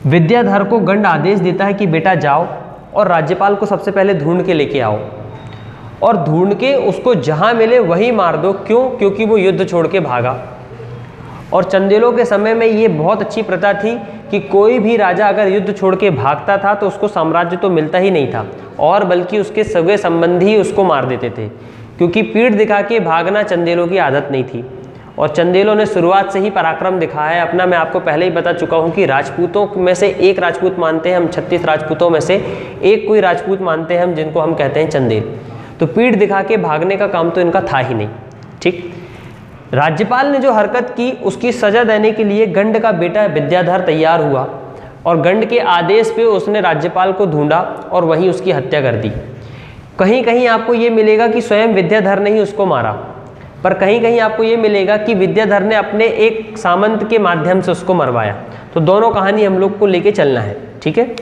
विद्याधर को गंड आदेश देता है कि बेटा जाओ और राज्यपाल को सबसे पहले ढूंढ के लेके आओ, और ढूंढ के उसको जहाँ मिले वहीं मार दो। क्यों? क्योंकि वो युद्ध छोड़ के भागा। और चंदेलों के समय में ये बहुत अच्छी प्रथा थी कि कोई भी राजा अगर युद्ध छोड़ के भागता था तो उसको साम्राज्य तो मिलता ही नहीं था, और बल्कि उसके सगे संबंधी उसको मार देते थे, क्योंकि पीठ दिखा के भागना चंदेलों की आदत नहीं थी। और चंदेलों ने शुरुआत से ही पराक्रम दिखाया है अपना। मैं आपको पहले ही बता चुका हूँ कि राजपूतों में से एक राजपूत मानते हैं हम, 36 राजपूतों में से एक कोई राजपूत मानते हैं हम, जिनको हम कहते हैं चंदेल। तो पीठ दिखा के भागने का काम तो इनका था ही नहीं। ठीक, राज्यपाल ने जो हरकत की उसकी सजा देने के लिए गंड का बेटा विद्याधर तैयार हुआ, और गंड के आदेश पे उसने राज्यपाल को ढूंढा और वहीं उसकी हत्या कर दी। कहीं कहीं आपको ये मिलेगा कि स्वयं विद्याधर ने ही उसको मारा, पर कहीं कहीं आपको ये मिलेगा कि विद्याधर ने अपने एक सामंत के माध्यम से उसको मरवाया। तो दोनों कहानी हम लोग को लेके चलना है, ठीक है।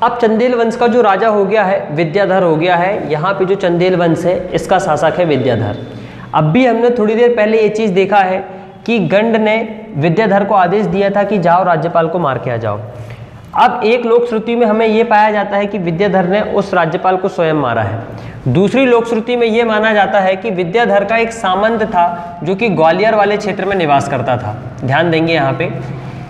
अब चंदेल वंश का जो राजा हो गया है विद्याधर हो गया है। यहाँ पे जो चंदेल वंश है इसका शासक है विद्याधर। अब भी हमने थोड़ी देर पहले ये चीज़ देखा है कि गंड ने विद्याधर को आदेश दिया था कि जाओ राज्यपाल को मार के आ जाओ। अब एक लोक श्रुति में हमें ये पाया जाता है कि विद्याधर ने उस राज्यपाल को स्वयं मारा है। दूसरी लोक श्रुति में ये माना जाता है कि विद्याधर का एक सामंत था जो कि ग्वालियर वाले क्षेत्र में निवास करता था। ध्यान देंगे यहाँ पे,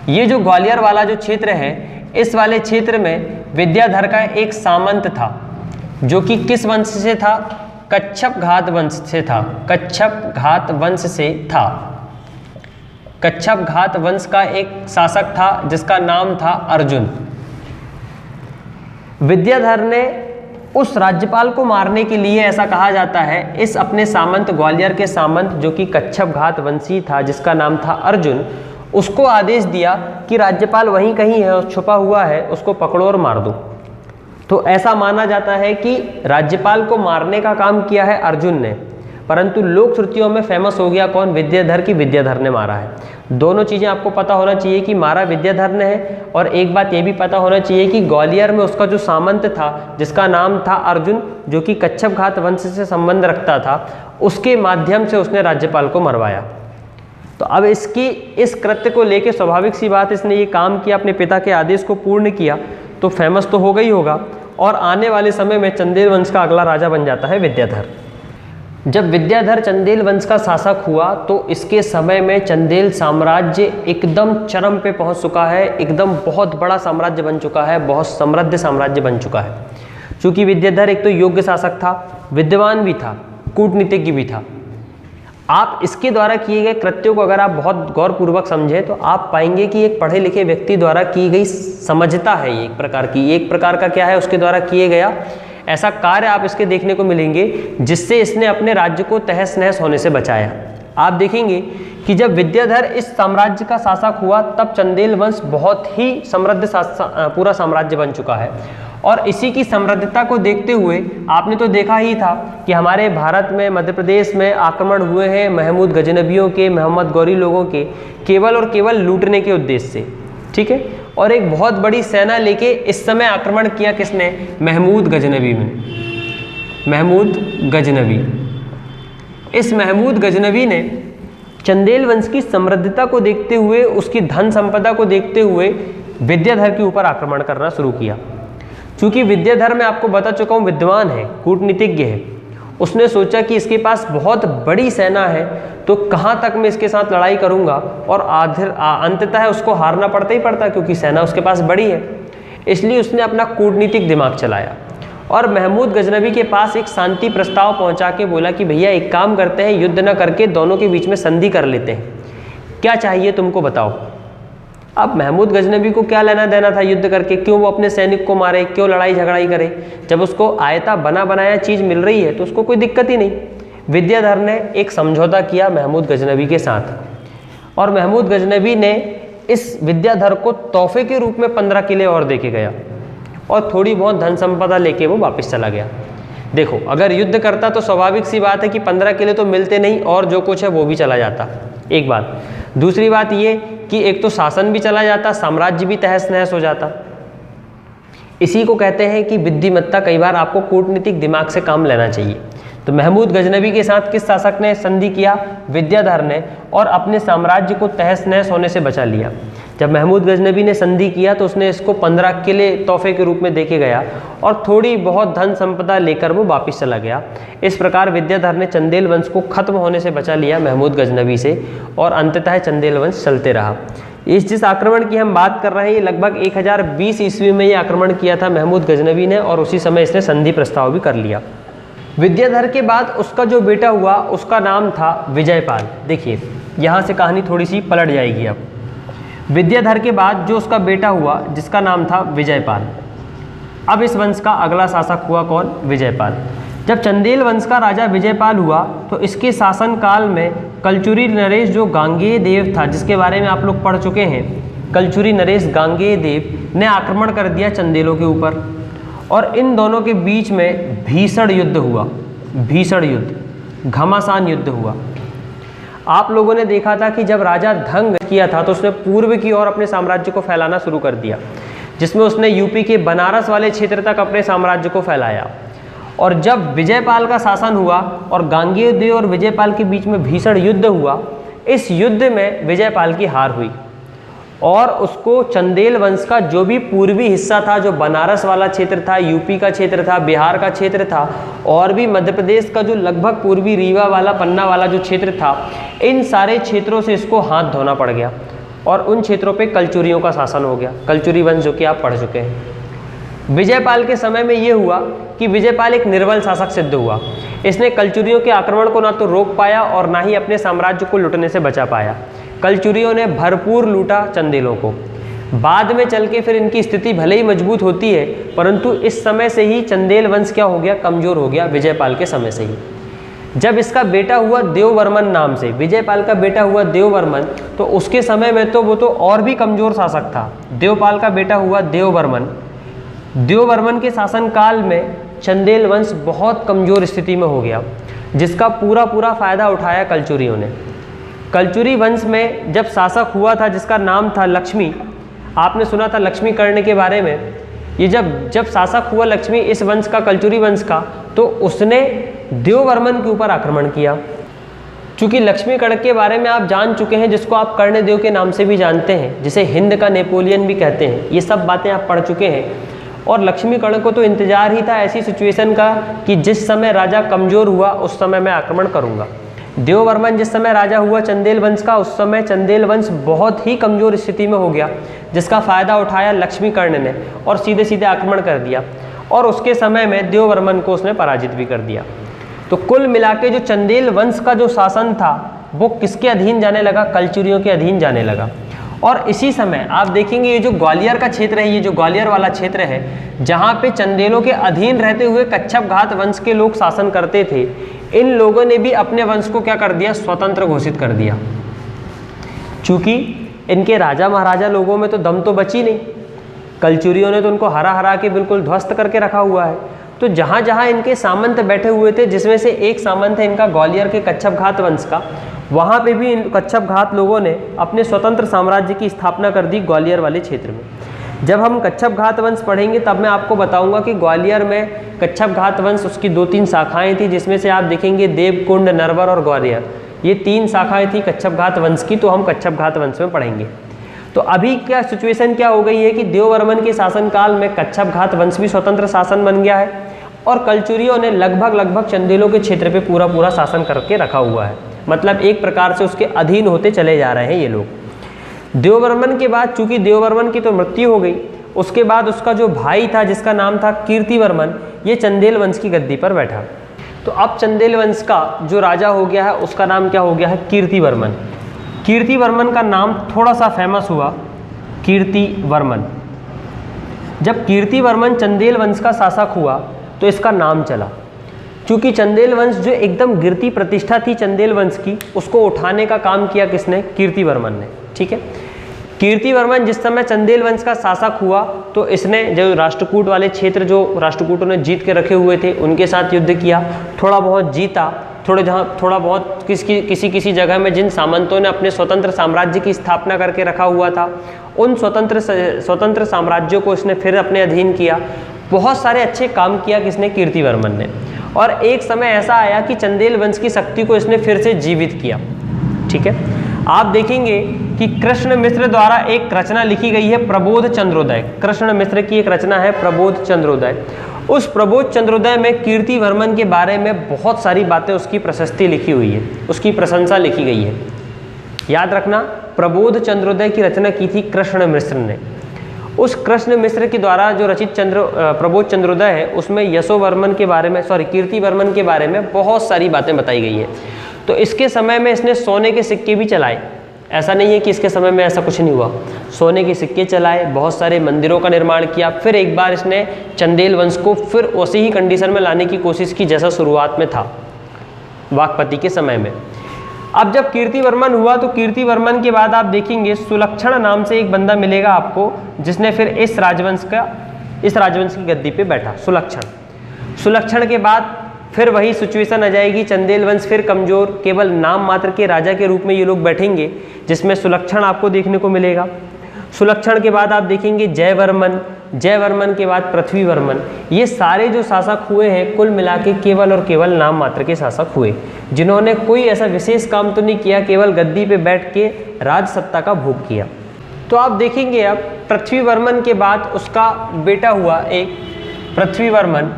ये जो ग्वालियर वाला जो क्षेत्र है, इस वाले क्षेत्र में विद्याधर का एक सामंत था जो कि किस वंश से था? कच्छप घात वंश से था। कच्छप घात वंश से था। कच्छप घात वंश का एक शासक था जिसका नाम था अर्जुन। विद्याधर ने उस राज्यपाल को मारने के लिए, ऐसा कहा जाता है, इस अपने सामंत, ग्वालियर के सामंत जो कि कच्छप घात वंशी था जिसका नाम था अर्जुन, उसको आदेश दिया कि राज्यपाल वहीं कहीं है, छुपा हुआ है, उसको पकड़ो और मार दो। तो ऐसा माना जाता है कि राज्यपाल को मारने का काम किया है अर्जुन ने। परंतु लोक श्रुतियों में फेमस हो गया कौन? विद्याधर की विद्याधर ने मारा है। दोनों चीज़ें आपको पता होना चाहिए कि मारा विद्याधर ने है, और एक बात ये भी पता होना चाहिए कि ग्वालियर में उसका जो सामंत था जिसका नाम था अर्जुन, जो कि कच्छप घात वंश से संबंध रखता था, उसके माध्यम से उसने राज्यपाल को मरवाया। तो अब इसकी इस कृत्य को लेके स्वाभाविक सी बात, इसने ये काम किया, अपने पिता के आदेश को पूर्ण किया, तो फेमस तो हो गई होगा। और आने वाले समय में चंदेल वंश का अगला राजा बन जाता है विद्याधर। जब विद्याधर चंदेल वंश का शासक हुआ तो इसके समय में चंदेल साम्राज्य एकदम चरम पे पहुंच चुका है, एकदम बहुत बड़ा साम्राज्य बन चुका है, बहुत समृद्ध साम्राज्य बन चुका है। क्योंकि विद्याधर एक तो योग्य शासक था, विद्वान भी था, कूटनीतिज्ञ भी था। आप इसके द्वारा किए गए कृत्यों को अगर आप बहुत गौरपूर्वक समझें तो आप पाएंगे कि एक पढ़े लिखे व्यक्ति द्वारा की गई समझता है, ये एक प्रकार का क्या है, उसके द्वारा किए गया ऐसा कार्य आप इसके देखने को मिलेंगे जिससे इसने अपने राज्य को तहस नहस होने से बचाया। आप देखेंगे कि जब विद्याधर इस साम्राज्य का शासक हुआ तब चंदेल वंश बहुत ही समृद्ध पूरा साम्राज्य बन चुका है। और इसी की समृद्धता को देखते हुए आपने तो देखा ही था कि हमारे भारत में, मध्य प्रदेश में आक्रमण हुए हैं महमूद गजनबियों के, मोहम्मद गौरी लोगों के, केवल और केवल लूटने के उद्देश्य से, ठीक है। और एक बहुत बड़ी सेना लेके इस समय आक्रमण किया किसने? महमूद गजनबी में, महमूद गजनबी। इस महमूद गजनबी ने चंदेल वंश की समृद्धता को देखते हुए, उसकी धन संपदा को देखते हुए विद्याधर के ऊपर आक्रमण करना शुरू किया। क्योंकि विद्याधर मैं आपको बता चुका हूँ विद्वान है, कूटनीतिज्ञ है, उसने सोचा कि इसके पास बहुत बड़ी सेना है तो कहाँ तक मैं इसके साथ लड़ाई करूँगा, और अंततः उसको हारना पड़ता ही पड़ता क्योंकि सेना उसके पास बड़ी है। इसलिए उसने अपना कूटनीतिक दिमाग चलाया और महमूद गजनबी के पास एक शांति प्रस्ताव पहुँचा के बोला कि भैया एक काम करते हैं, युद्ध न करके दोनों के बीच में संधि कर लेते हैं, क्या चाहिए तुमको बताओ। अब महमूद गजनबी को क्या लेना देना था युद्ध करके, क्यों वो अपने सैनिक को मारे, क्यों लड़ाई झगड़ाई करे, जब उसको आयता बना बनाया चीज़ मिल रही है तो उसको कोई दिक्कत ही नहीं। विद्याधर ने एक समझौता किया महमूद गजनबी के साथ और महमूद गजनबी ने इस विद्याधर को तोहफे के रूप में 15 किले और दे के गया और थोड़ी बहुत धन संपदा लेके वो वापस चला गया। देखो अगर युद्ध करता तो स्वाभाविक सी बात है कि 15 किले तो मिलते नहीं और जो कुछ है वो भी चला जाता, एक बात। दूसरी बात ये कि एक तो शासन भी चला जाता, साम्राज्य भी तहस नहस हो जाता। इसी को कहते हैं कि बुद्धिमत्ता, कई बार आपको कूटनीतिक दिमाग से काम लेना चाहिए। तो महमूद गजनबी के साथ किस शासक ने संधि किया? विद्याधर ने, और अपने साम्राज्य को तहस नहस होने से बचा लिया। जब महमूद गजनबी ने संधि किया तो उसने इसको 15 किले तोहफे के रूप में देके गया और थोड़ी बहुत धन संपदा लेकर वो वापस चला गया। इस प्रकार विद्याधर ने चंदेल वंश को खत्म होने से बचा लिया महमूद गजनबी से, और अंततः चंदेल वंश चलते रहा। इस जिस आक्रमण की हम बात कर रहे हैं ये लगभग 1020 ईस्वी में ये आक्रमण किया था महमूद गजनबी ने, और उसी समय इसने संधि प्रस्ताव भी कर लिया। विद्याधर के बाद उसका जो बेटा हुआ उसका नाम था विजयपाल। देखिए यहाँ से कहानी थोड़ी सी पलट जाएगी। अब विद्याधर के बाद जो उसका बेटा हुआ जिसका नाम था विजयपाल, अब इस वंश का अगला शासक हुआ कौन? विजयपाल। जब चंदेल वंश का राजा विजयपाल हुआ तो इसके शासन काल में कलचुरी नरेश जो गांगेय देव था, जिसके बारे में आप लोग पढ़ चुके हैं, कलचुरी नरेश गांगेय देव ने आक्रमण कर दिया चंदेलों के ऊपर और इन दोनों के बीच में भीषण युद्ध हुआ, भीषण युद्ध, घमासान युद्ध हुआ। आप लोगों ने देखा था कि जब राजा धंग किया था तो उसने पूर्व की ओर अपने साम्राज्य को फैलाना शुरू कर दिया, जिसमें उसने यूपी के बनारस वाले क्षेत्र तक अपने साम्राज्य को फैलाया। और जब विजयपाल का शासन हुआ और गांगेय देव और विजयपाल के बीच में भीषण युद्ध हुआ, इस युद्ध में विजयपाल की हार हुई और उसको चंदेल वंश का जो भी पूर्वी हिस्सा था, जो बनारस वाला क्षेत्र था, यूपी का क्षेत्र था, बिहार का क्षेत्र था और भी मध्य प्रदेश का जो लगभग पूर्वी रीवा वाला, पन्ना वाला जो क्षेत्र था, इन सारे क्षेत्रों से इसको हाथ धोना पड़ गया और उन क्षेत्रों पे कलचुरियों का शासन हो गया। कलचुरी वंश जो कि आप पढ़ चुके हैं। विजयपाल के समय में ये हुआ कि विजयपाल एक निर्बल शासक सिद्ध हुआ। इसने कलचुरियों के आक्रमण को ना तो रोक पाया और ना ही अपने साम्राज्य को लुटने से बचा पाया। कलचुरियों ने भरपूर लूटा चंदेलों को। बाद में चल के फिर इनकी स्थिति भले ही मजबूत होती है, परंतु इस समय से ही चंदेल वंश क्या हो गया? कमजोर हो गया, विजयपाल के समय से ही। जब इसका बेटा हुआ देववर्मन नाम से, विजयपाल का बेटा हुआ देववर्मन, तो उसके समय में तो वो तो और भी कमजोर शासक था। देवपाल का बेटा हुआ देववर्मन। देववर्मन के शासनकाल में चंदेल वंश बहुत कमजोर स्थिति में हो गया। जिसका पूरा पूरा फायदा उठाया कलचुरियों ने। कलचुरी वंश में जब शासक हुआ था जिसका नाम था लक्ष्मी, आपने सुना था लक्ष्मी कर्ण के बारे में। ये जब शासक हुआ लक्ष्मी इस वंश का, कलचुरी वंश का, तो उसने देववर्मन के ऊपर आक्रमण किया। चूंकि लक्ष्मी कर्ण के बारे में आप जान चुके हैं, जिसको आप कर्णदेव के नाम से भी जानते हैं, जिसे हिंद का नेपोलियन भी कहते हैं, ये सब बातें आप पढ़ चुके हैं। और लक्ष्मी कर्ण को तो इंतजार ही था ऐसी सिचुएशन का कि जिस समय राजा कमजोर हुआ उस समय मैं आक्रमण करूंगा। देववर्मन जिस समय राजा हुआ चंदेल वंश का, उस समय चंदेल वंश बहुत ही कमजोर स्थिति में हो गया, जिसका फायदा उठाया लक्ष्मी कर्ण ने और सीधे सीधे आक्रमण कर दिया और उसके समय में देववर्मन को उसने पराजित भी कर दिया। तो कुल मिला के जो चंदेल वंश का जो शासन था वो किसके अधीन जाने लगा? कलचुरियों के अधीन जाने लगा। और इसी समय आप देखेंगे ये जो ग्वालियर का क्षेत्र है, ये जो ग्वालियर वाला क्षेत्र है, जहाँ पे चंदेलों के अधीन रहते हुए कच्छप घात वंश के लोग शासन करते थे, इन लोगों ने भी अपने वंश को क्या कर दिया? स्वतंत्र घोषित कर दिया। चूंकि इनके राजा महाराजा लोगों में तो दम तो बची नहीं, कलचुरियों ने तो उनको हरा हरा के बिल्कुल ध्वस्त करके रखा हुआ है। तो जहाँ जहाँ इनके सामंत बैठे हुए थे, जिसमें से एक सामंत है इनका ग्वालियर के कच्छप घात वंश का, वहाँ पे भी इन कच्छप घात लोगों ने अपने स्वतंत्र साम्राज्य की स्थापना कर दी ग्वालियर वाले क्षेत्र में। जब हम कच्छप घात वंश पढ़ेंगे तब मैं आपको बताऊंगा कि ग्वालियर में कच्छप घात वंश उसकी 2-3 शाखाएं थी, जिसमें से आप देखेंगे देवकुंड, नरवर और ग्वालियर, ये 3 शाखाएं थी कच्छप घात वंश की। तो हम कच्छप घात वंश में पढ़ेंगे। तो अभी क्या सिचुएशन क्या हो गई है कि देववर्मन के शासनकाल में कच्छप घात वंश भी स्वतंत्र शासन बन गया है और कलचुरियों ने लगभग चंदेलों के क्षेत्र पे पूरा शासन करके रखा हुआ है। मतलब एक प्रकार से उसके अधीन होते चले जा रहे हैं ये लोग। देववर्मन के बाद, चूंकि देववर्मन की तो मृत्यु हो गई, उसके बाद उसका जो भाई था जिसका नाम था कीर्तिवर्मन, ये चंदेल वंश की गद्दी पर बैठा। तो अब चंदेल वंश का जो राजा हो गया है उसका नाम क्या हो गया है? कीर्तिवर्मन। कीर्तिवर्मन का नाम थोड़ा सा फेमस हुआ, कीर्तिवर्मन। जब कीर्तिवर्मन चंदेल वंश का शासक हुआ तो इसका नाम चला। क्योंकि चंदेल वंश जो एकदम गिरती प्रतिष्ठा थी चंदेल वंश की, उसको उठाने का काम किया किसने? कीर्तिवर्मन ने। ठीक है, कीर्तिवर्मन जिस समय चंदेल वंश का शासक हुआ तो इसने जो राष्ट्रकूट वाले क्षेत्र जो राष्ट्रकूटों ने जीत के रखे हुए थे उनके साथ युद्ध किया, थोड़ा बहुत जीता, थोड़ा बहुत किसी जगह में जिन सामंतों ने अपने स्वतंत्र साम्राज्य की स्थापना करके रखा हुआ था उन स्वतंत्र साम्राज्यों को इसने फिर अपने अधीन किया। बहुत सारे अच्छे काम किया किसने? कीर्तिवर्मन ने। और एक समय ऐसा आया कि चंदेल वंश की शक्ति को इसने फिर से जीवित किया। ठीक है, आप देखेंगे कि कृष्ण मिश्र द्वारा एक रचना लिखी गई है, प्रबोध चंद्रोदय। कृष्ण मिश्र की एक रचना है प्रबोध चंद्रोदय। उस प्रबोध चंद्रोदय में कीर्तिवर्मन के बारे में बहुत सारी बातें, उसकी प्रशस्ति लिखी हुई है, उसकी प्रशंसा लिखी गई है। याद रखना, प्रबोध चंद्रोदय की रचना की थी कृष्ण मिश्र ने। उस कृष्ण मिश्र के द्वारा जो रचित प्रबोध चंद्रोदय है उसमें यशोवर्मन के बारे में, कीर्तिवर्मन के बारे में बहुत सारी बातें बताई गई है। तो इसके समय में इसने सोने के सिक्के भी चलाए, ऐसा नहीं है कि इसके समय में ऐसा कुछ नहीं हुआ। सोने के सिक्के चलाए, बहुत सारे मंदिरों का निर्माण किया। फिर एक बार इसने चंदेल वंश को फिर उसी ही कंडीशन में लाने की कोशिश की जैसा शुरुआत में था वाकपति के समय में। अब जब कीर्तिवर्मन हुआ तो कीर्तिवर्मन के बाद आप देखेंगे सुलक्षण नाम से एक बंदा मिलेगा आपको, जिसने फिर इस राजवंश की गद्दी पे बैठा। सुलक्षण के बाद फिर वही सिचुएशन आ जाएगी, चंदेल वंश फिर कमजोर, केवल नाम मात्र के राजा के रूप में ये लोग बैठेंगे, जिसमें सुलक्षण आपको देखने को मिलेगा। सुलक्षण के बाद आप देखेंगे जयवर्मन के बाद पृथ्वीवर्मन। ये सारे जो शासक हुए हैं कुल मिला के केवल और केवल नाम मात्र के शासक हुए, जिन्होंने कोई ऐसा विशेष काम तो नहीं किया, केवल गद्दी पे बैठ के राज सत्ता का भोग किया। तो आप देखेंगे अब पृथ्वीवर्मन के बाद उसका बेटा हुआ एक पृथ्वीवर्मन।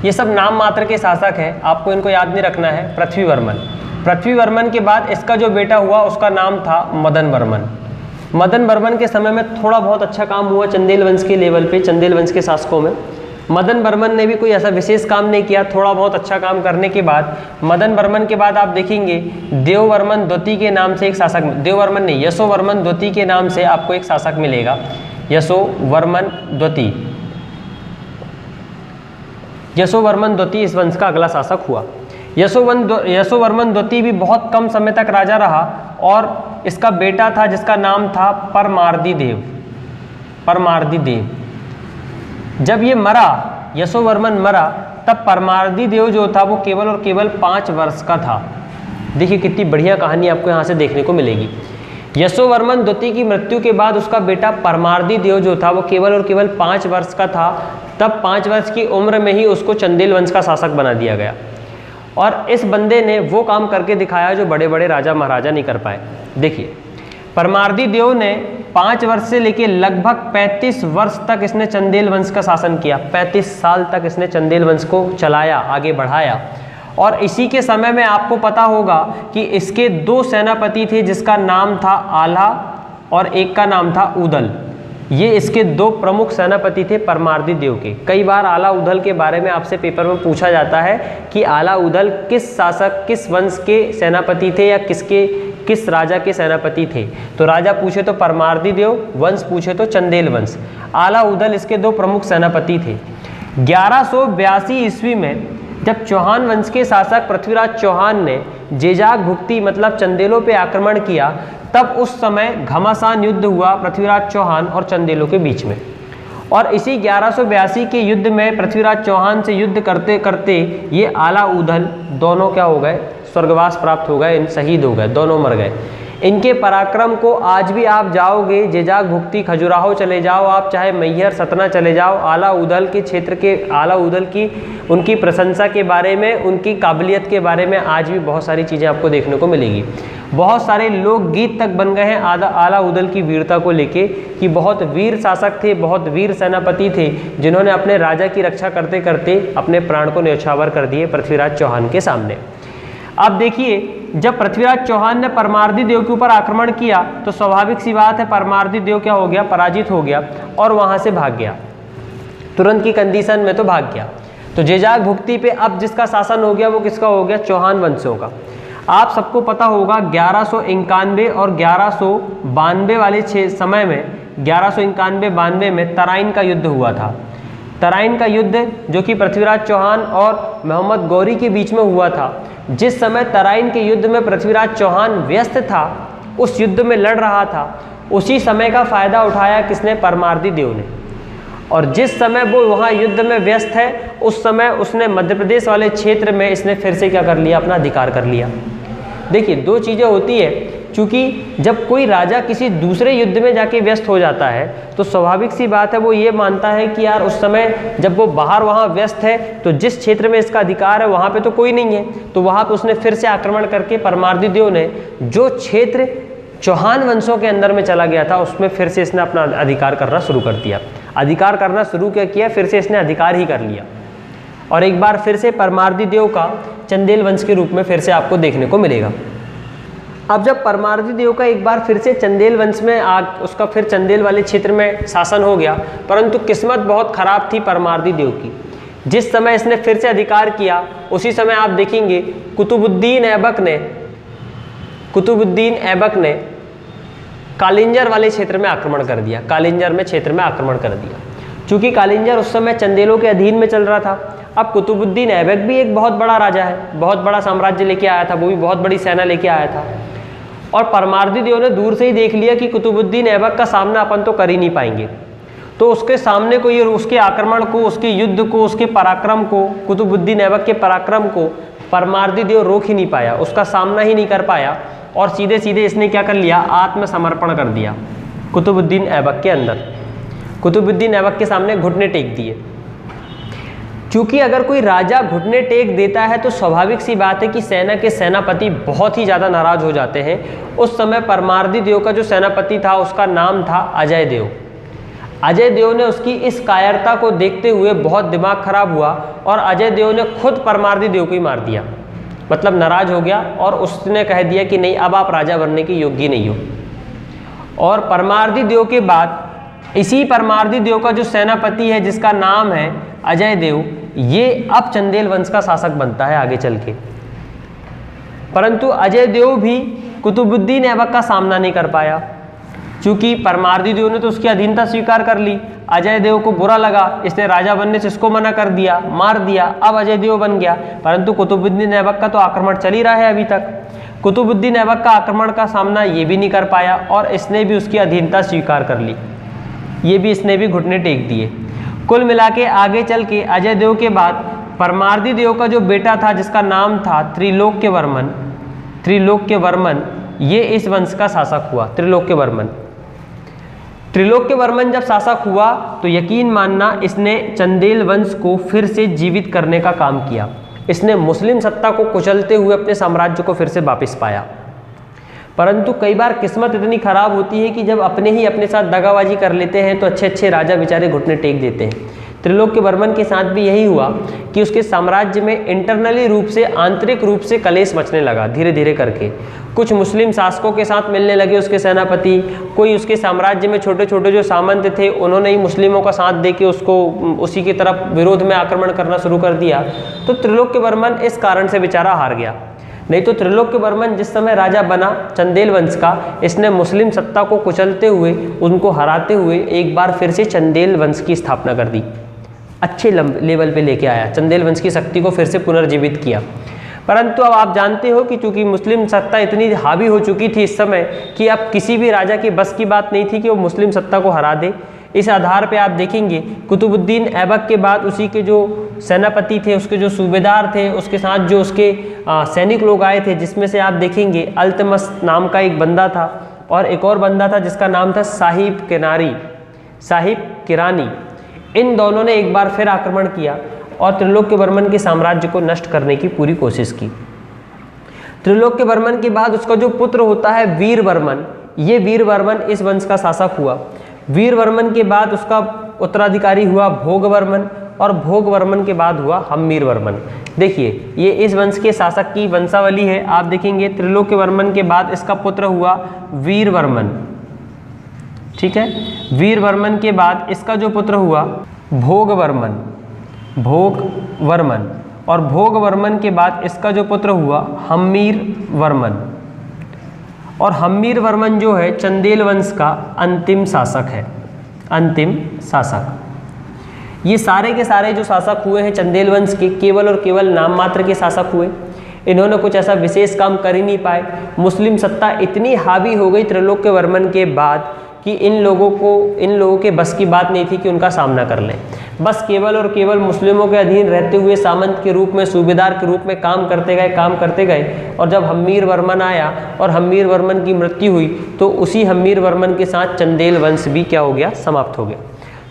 ये सब नाम मात्र के शासक हैं, आपको इनको याद नहीं रखना है। पृथ्वीवर्मन के बाद इसका जो बेटा हुआ उसका नाम था मदन वर्मन के समय में थोड़ा बहुत अच्छा काम हुआ चंदेल वंश के लेवल पे, चंदेल वंश के शासकों में। मदन वर्मन ने भी कोई ऐसा विशेष काम नहीं किया, थोड़ा बहुत अच्छा काम करने के बाद मदन वर्मन के बाद आप देखेंगे देववर्मन द्वितीय के नाम से एक शासक, देववर्मन नहीं, यशोवर्मन द्वितीय के नाम से आपको एक शासक मिलेगा, यशोवर्मन द्वितीय इस वंश का अगला शासक हुआ। यशोवर्मन द्वितीय भी बहुत कम समय तक राजा रहा और इसका बेटा था जिसका नाम था परमार्दी देव। जब ये मरा, यशोवर्मन मरा, तब परमार्दी देव जो था वो केवल और केवल 5 वर्ष का था। देखिए कितनी बढ़िया कहानी आपको यहाँ से देखने को मिलेगी। यशोवर्मन द्वितीय की मृत्यु के बाद उसका बेटा परमार्दी देव जो था वो केवल और केवल 5 वर्ष का था। तब 5 वर्ष की उम्र में ही उसको चंदेल वंश का शासक बना दिया गया और इस बंदे ने वो काम करके दिखाया जो बड़े बड़े राजा महाराजा नहीं कर पाए। देखिए परमार्दी देव ने 5 वर्ष से लेकर लगभग 35 वर्ष तक इसने चंदेल वंश का शासन किया। 35 साल तक इसने चंदेल वंश को चलाया, आगे बढ़ाया। और इसी के समय में आपको पता होगा कि इसके 2 सेनापति थे जिसका नाम था आला और एक का नाम था उदल। ये इसके 2 प्रमुख सेनापति थे परमार्दी देव के। कई बार आला उदल के बारे में आपसे पेपर में पूछा जाता है कि आला उदल किस शासक, किस वंश के सेनापति थे या किस राजा के सेनापति थे। तो राजा पूछे तो परमार्दी देव, वंश पूछे तो चंदेल वंश। आला उदल इसके 2 प्रमुख सेनापति थे। 1182 ईस्वी में जब चौहान वंश के शासक पृथ्वीराज चौहान ने जेजाग भुक्ति मतलब चंदेलों पे आक्रमण किया, तब उस समय घमासान युद्ध हुआ पृथ्वीराज चौहान और चंदेलों के बीच में। और इसी 1182 के युद्ध में पृथ्वीराज चौहान से युद्ध करते करते ये आला उदल दोनों क्या हो गए, स्वर्गवास प्राप्त हो गए, शहीद हो गए, दोनों मर गए। इनके पराक्रम को आज भी आप जाओगे जेजाग भुक्ति, खजुराहो चले जाओ आप, चाहे मैहर सतना चले जाओ, आला उदल के क्षेत्र के आला उदल की उनकी प्रशंसा के बारे में, उनकी काबिलियत के बारे में आज भी बहुत सारी चीज़ें आपको देखने को मिलेगी। बहुत सारे लोग गीत तक बन गए हैं आला उदल की वीरता को लेके कि बहुत वीर शासक थे, बहुत वीर सेनापति थे जिन्होंने अपने राजा की रक्षा करते करते अपने प्राण को न्यौछावर कर दिए पृथ्वीराज चौहान के सामने। अब देखिए जब पृथ्वीराज चौहान ने परमार्दी देव के ऊपर आक्रमण किया तो स्वाभाविक सी बात है परमार्दी देव क्या हो गया, पराजित हो गया और वहां से भाग गया। तुरंत की कंडीशन में तो भाग गया। तो जेजाग भुक्ति पे अब जिसका शासन हो गया वो किसका हो गया, चौहान वंशों का। आप सबको पता होगा 1191 और 1192 वाले समय में 1191-92 में तराइन का युद्ध हुआ था। तराइन का युद्ध जो कि पृथ्वीराज चौहान और मोहम्मद गौरी के बीच में हुआ था। जिस समय तराइन के युद्ध में पृथ्वीराज चौहान व्यस्त था, उस युद्ध में लड़ रहा था, उसी समय का फायदा उठाया किसने, परमार्दी देव ने। और जिस समय वो वहाँ युद्ध में व्यस्त है उस समय उसने मध्य प्रदेश वाले क्षेत्र में इसने फिर से क्या कर लिया, अपना अधिकार कर लिया। देखिए 2 चीज़ें होती है, क्योंकि जब कोई राजा किसी दूसरे युद्ध में जाके व्यस्त हो जाता है तो स्वाभाविक सी बात है वो ये मानता है कि यार उस समय जब वो बाहर वहाँ व्यस्त है तो जिस क्षेत्र में इसका अधिकार है वहाँ पे तो कोई नहीं है, तो वहाँ पे उसने फिर से आक्रमण करके परमार्दी देव ने जो क्षेत्र चौहान वंशों के अंदर में चला गया था उसमें फिर से इसने अपना अधिकार करना शुरू कर दिया। अधिकार करना शुरू क्या किया, फिर से इसने अधिकार ही कर लिया और एक बार फिर से परमार्दी देव का चंदेल वंश के रूप में फिर से आपको देखने को मिलेगा। अब जब परमार्दी देव का एक बार फिर से चंदेल वंश में उसका फिर चंदेल वाले क्षेत्र में शासन हो गया, परंतु किस्मत बहुत खराब थी परमार्दी देव की। जिस समय इसने फिर से अधिकार किया उसी समय आप देखेंगे कुतुबुद्दीन ऐबक ने कालिंजर वाले क्षेत्र में आक्रमण कर दिया। कालिंजर में क्षेत्र में आक्रमण कर दिया। चूंकि कालिंजर उस समय चंदेलों के अधीन में चल रहा था। अब कुतुबुद्दीन ऐबक भी एक बहुत बड़ा राजा है, बहुत बड़ा साम्राज्य लेके आया था, वो भी बहुत बड़ी सेना लेके आया था। और परमार्दी देव ने दूर से ही देख लिया कि कुतुबुद्दीन ऐबक का सामना अपन तो कर ही नहीं पाएंगे, तो उसके सामने को, ये उसके आक्रमण को, उसके युद्ध को, उसके पराक्रम को, कुतुबुद्दीन ऐबक के पराक्रम को परमार्दी देव रोक ही नहीं पाया, उसका सामना ही नहीं कर पाया और सीधे सीधे इसने क्या कर लिया, आत्मसमर्पण कर दिया कुतुबुद्दीन ऐबक के अंदर। कुतुबुद्दीन ऐबक के सामने घुटने टेक दिए। क्योंकि अगर कोई राजा घुटने टेक देता है तो स्वाभाविक सी बात है कि सेना के सेनापति बहुत ही ज़्यादा नाराज हो जाते हैं। उस समय परमार्दी देव का जो सेनापति था उसका नाम था अजय देव। अजय देव ने उसकी इस कायरता को देखते हुए बहुत दिमाग खराब हुआ और अजय देव ने खुद परमार्दी देव को ही मार दिया, मतलब नाराज हो गया और उसने कह दिया कि नहीं, अब आप राजा बनने के योग्य नहीं हो। और परमार्दी देव के बाद इसी परमार्दी देव का जो सेनापति है जिसका नाम है अजय देव, ये अब चंदेल वंश का शासक बनता है आगे चल के। परंतु अजय देव भी कुतुबुद्दीन ऐबक का सामना नहीं कर पाया, क्योंकि परमार्दी देव ने तो उसकी अधीनता स्वीकार कर ली। अजय देव को बुरा लगा, इसने राजा बनने से इसको मना कर दिया, मार दिया, अब अजय देव बन गया। परंतु कुतुबुद्दीन ऐबक का तो आक्रमण चल ही रहा है अभी तक। कुतुबुद्दीन ऐबक का आक्रमण का सामना ये भी नहीं कर पाया और इसने भी उसकी अधीनता स्वीकार कर ली, ये भी इसने भी घुटने टेक दिए। कुल मिला के आगे चल के अजय देव के बाद परमार्दी देव का जो बेटा था जिसका नाम था त्रिलोक्यवर्मन, त्रिलोक्यवर्मन ये इस वंश का शासक हुआ। त्रिलोक्यवर्मन जब शासक हुआ तो यकीन मानना इसने चंदेल वंश को फिर से जीवित करने का काम किया। इसने मुस्लिम सत्ता को कुचलते हुए अपने साम्राज्य को फिर से वापस पाया। परंतु कई बार किस्मत इतनी खराब होती है कि जब अपने ही अपने साथ दगाबाजी कर लेते हैं तो अच्छे अच्छे राजा बेचारे घुटने टेक देते हैं। त्रिलोक्यवर्मन के साथ भी यही हुआ कि उसके साम्राज्य में इंटरनली रूप से, आंतरिक रूप से कलेश मचने लगा। धीरे धीरे करके कुछ मुस्लिम शासकों के साथ मिलने लगे उसके सेनापति, कोई उसके साम्राज्य में छोटे छोटे जो सामंत थे उन्होंने ही मुस्लिमों का साथ दे के उसको उसी की तरफ विरोध में आक्रमण करना शुरू कर दिया। तो त्रिलोक्यवर्मन इस कारण से बेचारा हार गया। नहीं तो त्रिलोक्यवर्मन जिस समय राजा बना चंदेल वंश का, इसने मुस्लिम सत्ता को कुचलते हुए, उनको हराते हुए एक बार फिर से चंदेल वंश की स्थापना कर दी। अच्छे लेवल पे लेके आया, चंदेल वंश की शक्ति को फिर से पुनर्जीवित किया। परंतु अब आप जानते हो कि चूंकि मुस्लिम सत्ता इतनी हावी हो चुकी थी इस समय कि अब किसी भी राजा की बस की बात नहीं थी कि वो मुस्लिम सत्ता को हरा दे। इस आधार पे आप देखेंगे कुतुबुद्दीन ऐबक के बाद उसी के जो सेनापति थे, उसके जो सूबेदार थे, उसके साथ जो उसके सैनिक लोग आए थे, जिसमें से आप देखेंगे अल्तमस नाम का एक बंदा था और एक और बंदा था जिसका नाम था साहिब किरानी। इन दोनों ने एक बार फिर आक्रमण किया और त्रिलोक्यवर्मन के साम्राज्य को नष्ट करने की पूरी कोशिश की। त्रिलोक्यवर्मन के बाद उसका जो पुत्र होता है वीरवर्मन, ये वीरवर्मन इस वंश का शासक हुआ। वीरवर्मन के बाद उसका उत्तराधिकारी हुआ भोगवर्मन और भोगवर्मन के बाद हुआ हम्मीरवर्मन। देखिए ये इस वंश के शासक की वंशावली है। आप देखेंगे त्रिलोक्यवर्मन के बाद इसका पुत्र हुआ वीरवर्मन, ठीक है। वीरवर्मन के बाद इसका जो पुत्र हुआ भोगवर्मन और भोगवर्मन के बाद इसका जो पुत्र हुआ हम्मीरवर्मन। और हम्मीरवर्मन जो है चंदेल वंश का अंतिम शासक है, अंतिम शासक। ये सारे के सारे जो शासक हुए हैं चंदेल वंश के, केवल और केवल नाम मात्र के शासक हुए। इन्होंने कुछ ऐसा विशेष काम कर ही नहीं पाए। मुस्लिम सत्ता इतनी हावी हो गई त्रिलोक्यवर्मन के बाद कि इन लोगों के बस की बात नहीं थी कि उनका सामना कर लें। बस केवल और केवल मुस्लिमों के अधीन रहते हुए सामंत के रूप में, सूबेदार के रूप में काम करते गए। और जब हम्मीरवर्मन आया और हम्मीरवर्मन की मृत्यु हुई तो उसी हम्मीरवर्मन के साथ चंदेल वंश भी क्या हो गया, समाप्त हो गया।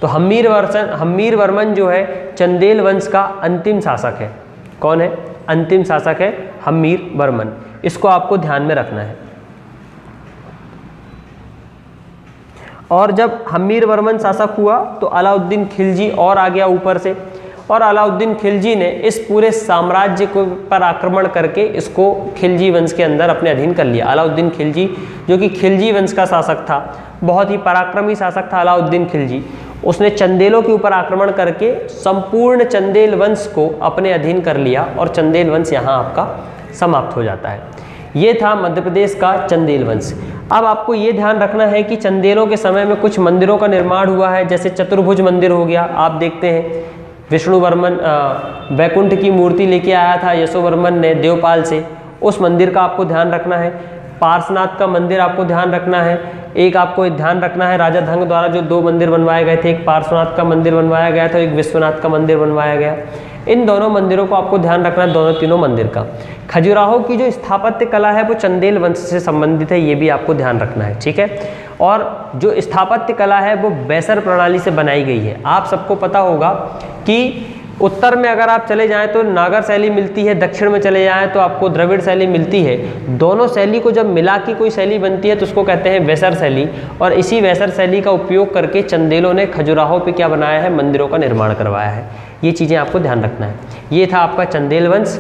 तो हम्मीरवर्मन जो है चंदेल वंश का अंतिम शासक है। कौन है? अंतिम शासक है हम्मीरवर्मन। इसको आपको ध्यान में रखना है। और जब हम्मीरवर्मन शासक हुआ तो अलाउद्दीन खिलजी और आ गया ऊपर से, और अलाउद्दीन खिलजी ने इस पूरे साम्राज्य को पर आक्रमण करके इसको खिलजी वंश के अंदर अपने अधीन कर लिया। अलाउद्दीन खिलजी जो कि खिलजी वंश का शासक था, बहुत ही पराक्रमी शासक था अलाउद्दीन खिलजी। उसने चंदेलों के ऊपर आक्रमण करके संपूर्ण चंदेल वंश को अपने अधीन कर लिया और चंदेल वंश यहाँ आपका समाप्त हो जाता है। ये था मध्य प्रदेश का चंदेल वंश। अब आपको ये ध्यान रखना है कि चंदेलों के समय में कुछ मंदिरों का निर्माण हुआ है, जैसे चतुर्भुज मंदिर हो गया। आप देखते हैं विष्णुवर्मन वैकुंठ की मूर्ति लेके आया था यशोवर्मन ने देवपाल से, उस मंदिर का आपको ध्यान रखना है। पार्श्वनाथ का मंदिर आपको ध्यान रखना है। एक आपको ध्यान रखना है राजा धंग द्वारा जो 2 मंदिर बनवाए गए थे, एक पार्श्वनाथ का मंदिर बनवाया गया था, एक विश्वनाथ का मंदिर बनवाया गया। इन दोनों मंदिरों को आपको ध्यान रखना है, दोनों तीनों मंदिर का। खजुराहो की जो स्थापत्य कला है वो चंदेल वंश से संबंधित है, ये भी आपको ध्यान रखना है, ठीक है। और जो स्थापत्य कला है वो बैसर प्रणाली से बनाई गई है। आप सबको पता होगा कि उत्तर में अगर आप चले जाएं तो नागर शैली मिलती है, दक्षिण में चले जाएं तो आपको द्रविड़ शैली मिलती है। दोनों शैली को जब मिला के कोई शैली बनती है तो उसको कहते हैं वैसर शैली। और इसी वैसर शैली का उपयोग करके चंदेलों ने खजुराहो पे क्या बनाया है, मंदिरों का निर्माण करवाया है। ये चीज़ें आपको ध्यान रखना है। ये था आपका चंदेल वंश।